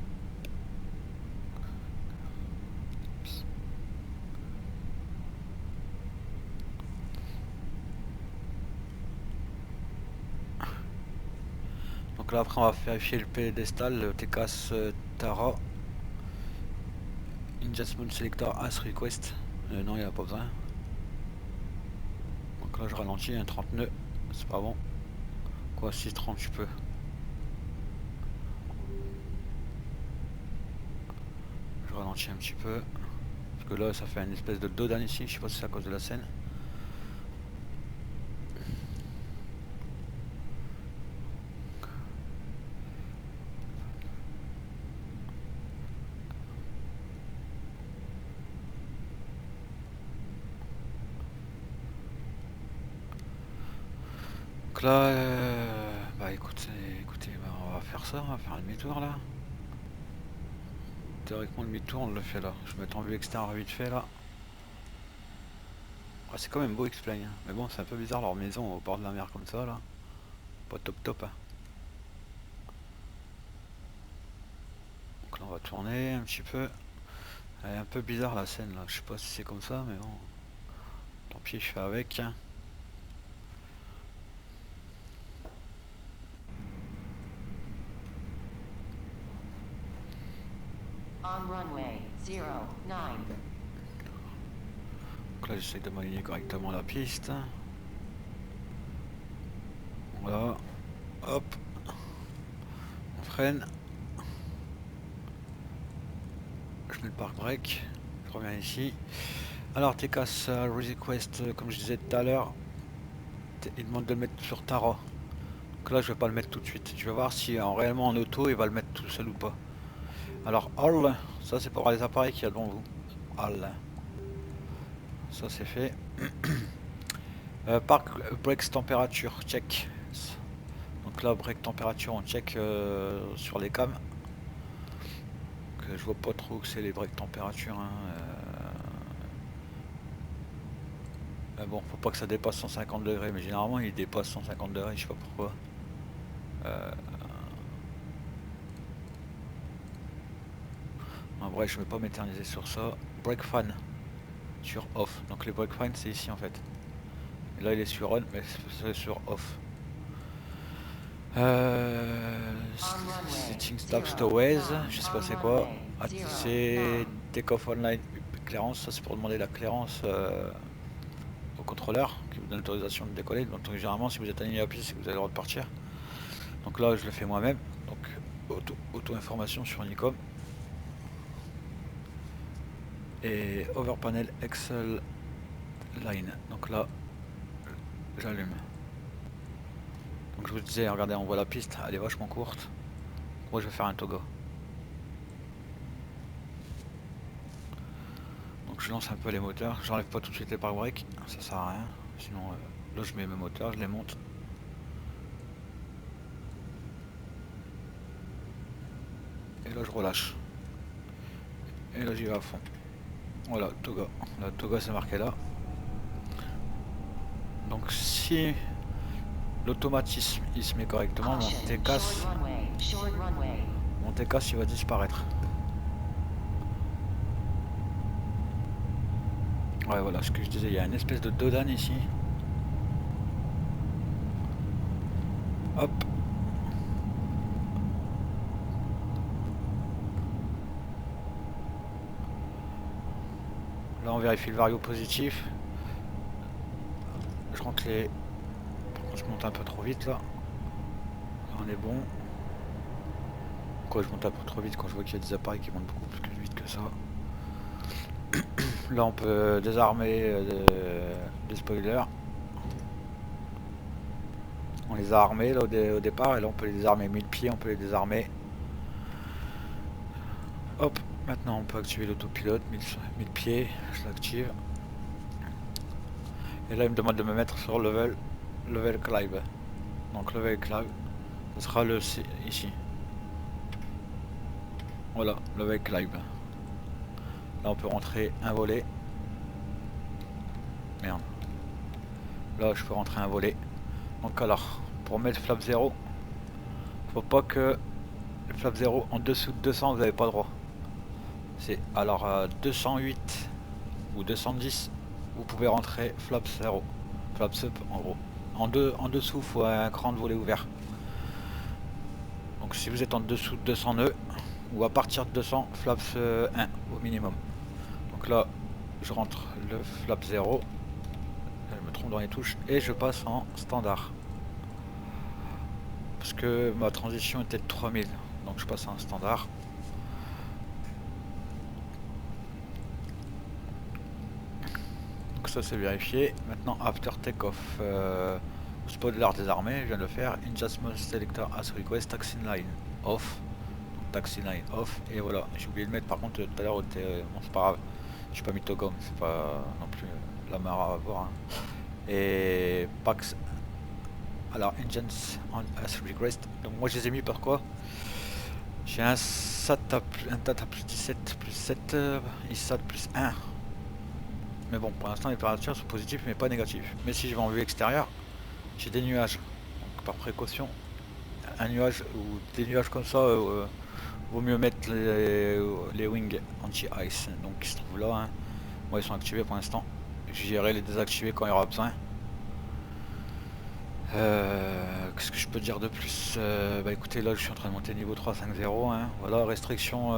Donc là après on va vérifier le pédestal, le TKS Tara. Adjustment Selector as request. Non, il n'y a pas besoin. Donc là je ralentis, un 30 nœuds. C'est pas bon. Quoi, 6,30 je peux. Je ralentis un petit peu. Parce que là ça fait une espèce de dodan ici, je sais pas si c'est à cause de la scène. Donc là, bah écoutez, bah, on va faire ça, on va faire un demi-tour là. Théoriquement le demi-tour on le fait là. Je vais mettre en vue extérieure vite fait là. Ah, c'est quand même beau X-Plane, hein. Mais bon c'est un peu bizarre leur maison au bord de la mer comme ça là. Pas top top. Hein. Donc là on va tourner un petit peu. Elle est un peu bizarre la scène là, je sais pas si c'est comme ça mais bon. Tant pis je fais avec. On runway 09. Donc là j'essaie de m'aligner correctement la piste. Voilà. Hop. On freine. Je mets le park brake. Je reviens ici. Alors TKS request, comme je disais tout à l'heure, il demande de le mettre sur Tara. Donc là je vais pas le mettre tout de suite. Je vais voir si réellement en auto il va le mettre tout seul ou pas. Alors all, ça c'est pour les appareils qu'il y a devant vous. All. Ça c'est fait. Park breaks température, check. Donc là, break température, on check sur les cams. Donc, je vois pas trop que c'est les break température. Hein, mais bon, faut pas que ça dépasse 150 degrés, mais généralement il dépasse 150 degrés, je sais pas pourquoi. En vrai, je vais pas m'éterniser sur ça. Break fan sur off. Donc les break fan c'est ici en fait. Et là il est sur on, mais c'est sur off. Setting stop stowaways, je sais pas c'est quoi. C'est take off online clearance, ça c'est pour demander la clearance au contrôleur qui vous donne l'autorisation de décoller. Donc généralement si vous êtes aligné à piste, c'est que vous avez le droit de partir. Donc là je le fais moi-même. Donc auto-information sur Unicom. Et over panel Excel line. Donc là j'allume. Donc je vous disais, regardez, on voit la piste, elle est vachement courte. Moi je vais faire un togo. Donc je lance un peu les moteurs, j'enlève pas tout de suite les pare-breaks, ça sert à rien. Sinon là je mets mes moteurs, je les monte. Et là je relâche. Et là j'y vais à fond. Voilà, toga. La toga c'est marqué là. Donc si l'automatisme il se met correctement, mon TCAS il va disparaître. Ouais voilà ce que je disais, il y a une espèce de dodane ici. Hop. Là on vérifie le vario positif. Je rentre les... Par contre je monte un peu trop vite là. Là on est bon. Pourquoi je monte un peu trop vite quand je vois qu'il y a des appareils qui montent beaucoup plus vite que ça. Là on peut désarmer des spoilers. On les a armés là, au départ et là on peut les désarmer 1000 pieds, on peut les désarmer. Hop, maintenant on peut activer l'autopilote, 1000 pieds, je l'active. Et là il me demande de me mettre sur level climb. Donc level climb, ce sera le C ici. Voilà, level climb. Là on peut rentrer un volet. Merde. Là je peux rentrer un volet. Donc alors, pour mettre flap 0, faut pas que le flap 0 en dessous de 200 vous n'avez pas le droit. C'est alors à 208 ou 210 vous pouvez rentrer flap 0. Flaps up en gros. En dessous il faut un cran de volet ouvert. Donc si vous êtes en dessous de 200 nœuds ou à partir de 200 flaps 1 au minimum. Donc là je rentre le flap 0. Je me trompe dans les touches et je passe en standard. Parce que ma transition était de 3000, donc je passe en standard. Donc ça c'est vérifié. Maintenant after takeoff, spoiler désarmé, je viens de le faire. Adjustment selector as request, taxi line off. Taxi line off, et voilà. J'ai oublié de mettre par contre tout à l'heure, bon c'est pas grave. J'ai pas mis Togom, c'est pas non plus la marre à voir. Hein. Et Pax. Alors engines as request. Donc moi je les ai mis par quoi? J'ai un SAT à plus 17 plus 7 et SAT plus 1. Mais bon, pour l'instant les températures sont positives mais pas négatives. Mais si je vais en vue extérieure, j'ai des nuages. Donc par précaution, un nuage ou des nuages comme ça, vaut mieux mettre les wings anti-ice. Donc ils se trouvent là. Hein. Moi ils sont activés pour l'instant. J'irai les désactiver quand il y aura besoin. Qu'est-ce que je peux dire de plus? Bah écoutez, là je suis en train de monter niveau 3.5.0. Hein. Voilà, restriction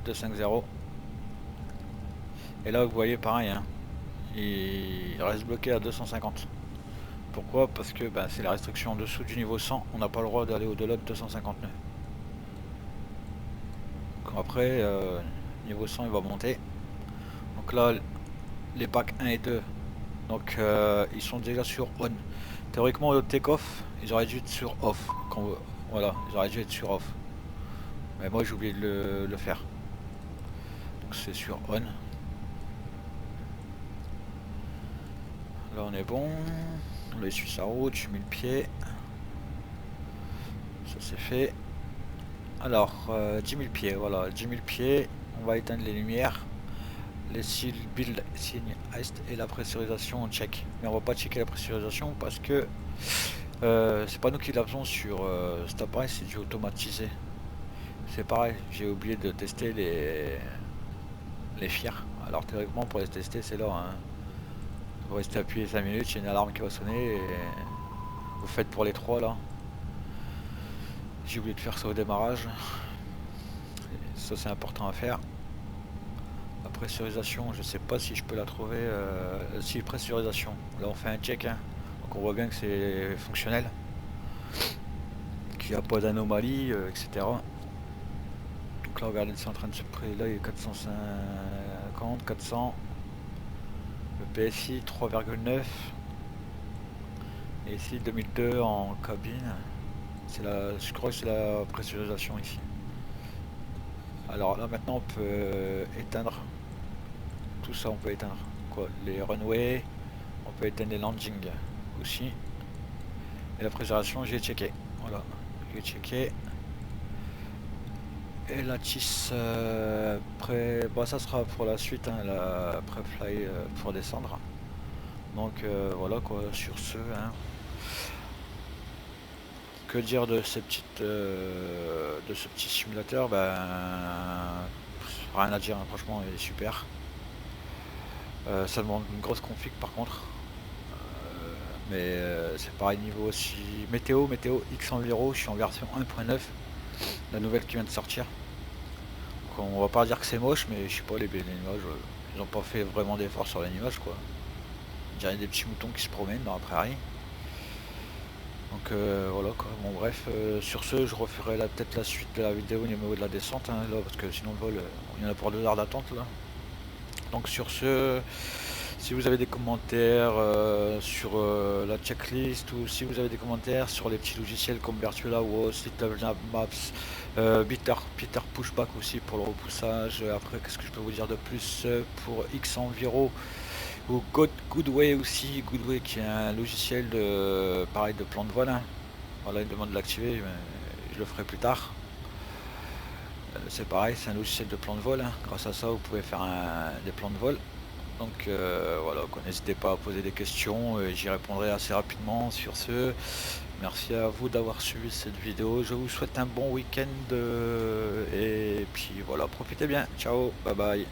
2.5.0. Et là vous voyez pareil, hein, il reste bloqué à 250. Pourquoi? Parce que bah, c'est la restriction en dessous du niveau 100. On n'a pas le droit d'aller au-delà de 250 nœuds. Après, niveau 100 il va monter. Donc là, les packs 1 et 2. Donc ils sont déjà sur on. Théoriquement au take-off, ils auraient dû être sur off. Voilà, ils auraient dû être sur off. Mais moi j'ai oublié de le faire. Donc c'est sur on. Là on est bon. On essuie sa route, je mets le pied. Ça c'est fait. Alors 10 000 pieds, voilà, 10 000 pieds. On va éteindre les lumières. Les cils build signe est et la pressurisation on check. Mais on va pas checker la pressurisation parce que c'est pas nous qui la faisons sur cet appareil, c'est du automatisé. C'est pareil, j'ai oublié de tester les FIR. Alors théoriquement pour les tester c'est là. Hein. Vous restez appuyé 5 minutes, il y a une alarme qui va sonner et vous faites pour les 3 là. J'ai oublié de faire ça au démarrage. Et ça c'est important à faire. La pressurisation, je sais pas si je peux la trouver. Si pressurisation, là on fait un check. Hein. Donc on voit bien que c'est fonctionnel. Qu'il n'y a pas d'anomalie, etc. Donc là regardez c'est en train de se près. Là il est 450, 400. Le PSI 3,9. Et ici 2002 en cabine. Je crois que c'est la pressurisation ici. Alors là maintenant on peut éteindre. Tout ça on peut éteindre. Quoi, les runways, on peut éteindre les landings aussi. Et la pressurisation j'ai checké. Voilà, j'ai checké. Et la TIS bon, ça sera pour la suite, hein, la pré-fly pour descendre. Donc voilà quoi, sur ce, hein. Que dire de ces petites de ce petit simulateur, ben rien à dire, hein, franchement il est super. Ça demande une grosse config par contre. Mais c'est pareil niveau aussi. Météo X Enviro, je suis en version 1.9, la nouvelle qui vient de sortir. Donc on va pas dire que c'est moche, mais je sais pas, les nuages, ils ont pas fait vraiment d'efforts sur les nuages quoi. On dirait des petits moutons qui se promènent dans la prairie. Donc voilà quoi, bon bref, sur ce je referai peut-être la suite de la vidéo au niveau de la descente, hein, là, parce que sinon le vol, il y en a pour 2 heures d'attente là. Donc sur ce, si vous avez des commentaires sur la checklist ou si vous avez des commentaires sur les petits logiciels comme Virtuala ou Little Maps, Peter Pushback aussi pour le repoussage. Après qu'est-ce que je peux vous dire de plus pour X Enviro ou Goodway aussi, Goodway qui est un logiciel de pareil de plan de vol. Hein. Voilà, il demande de l'activer, mais je le ferai plus tard. C'est pareil, c'est un logiciel de plan de vol. Hein. Grâce à ça, vous pouvez faire des plans de vol. Donc voilà, n'hésitez pas à poser des questions, j'y répondrai assez rapidement. Sur ce, merci à vous d'avoir suivi cette vidéo. Je vous souhaite un bon week-end et puis voilà, profitez bien. Ciao, bye bye.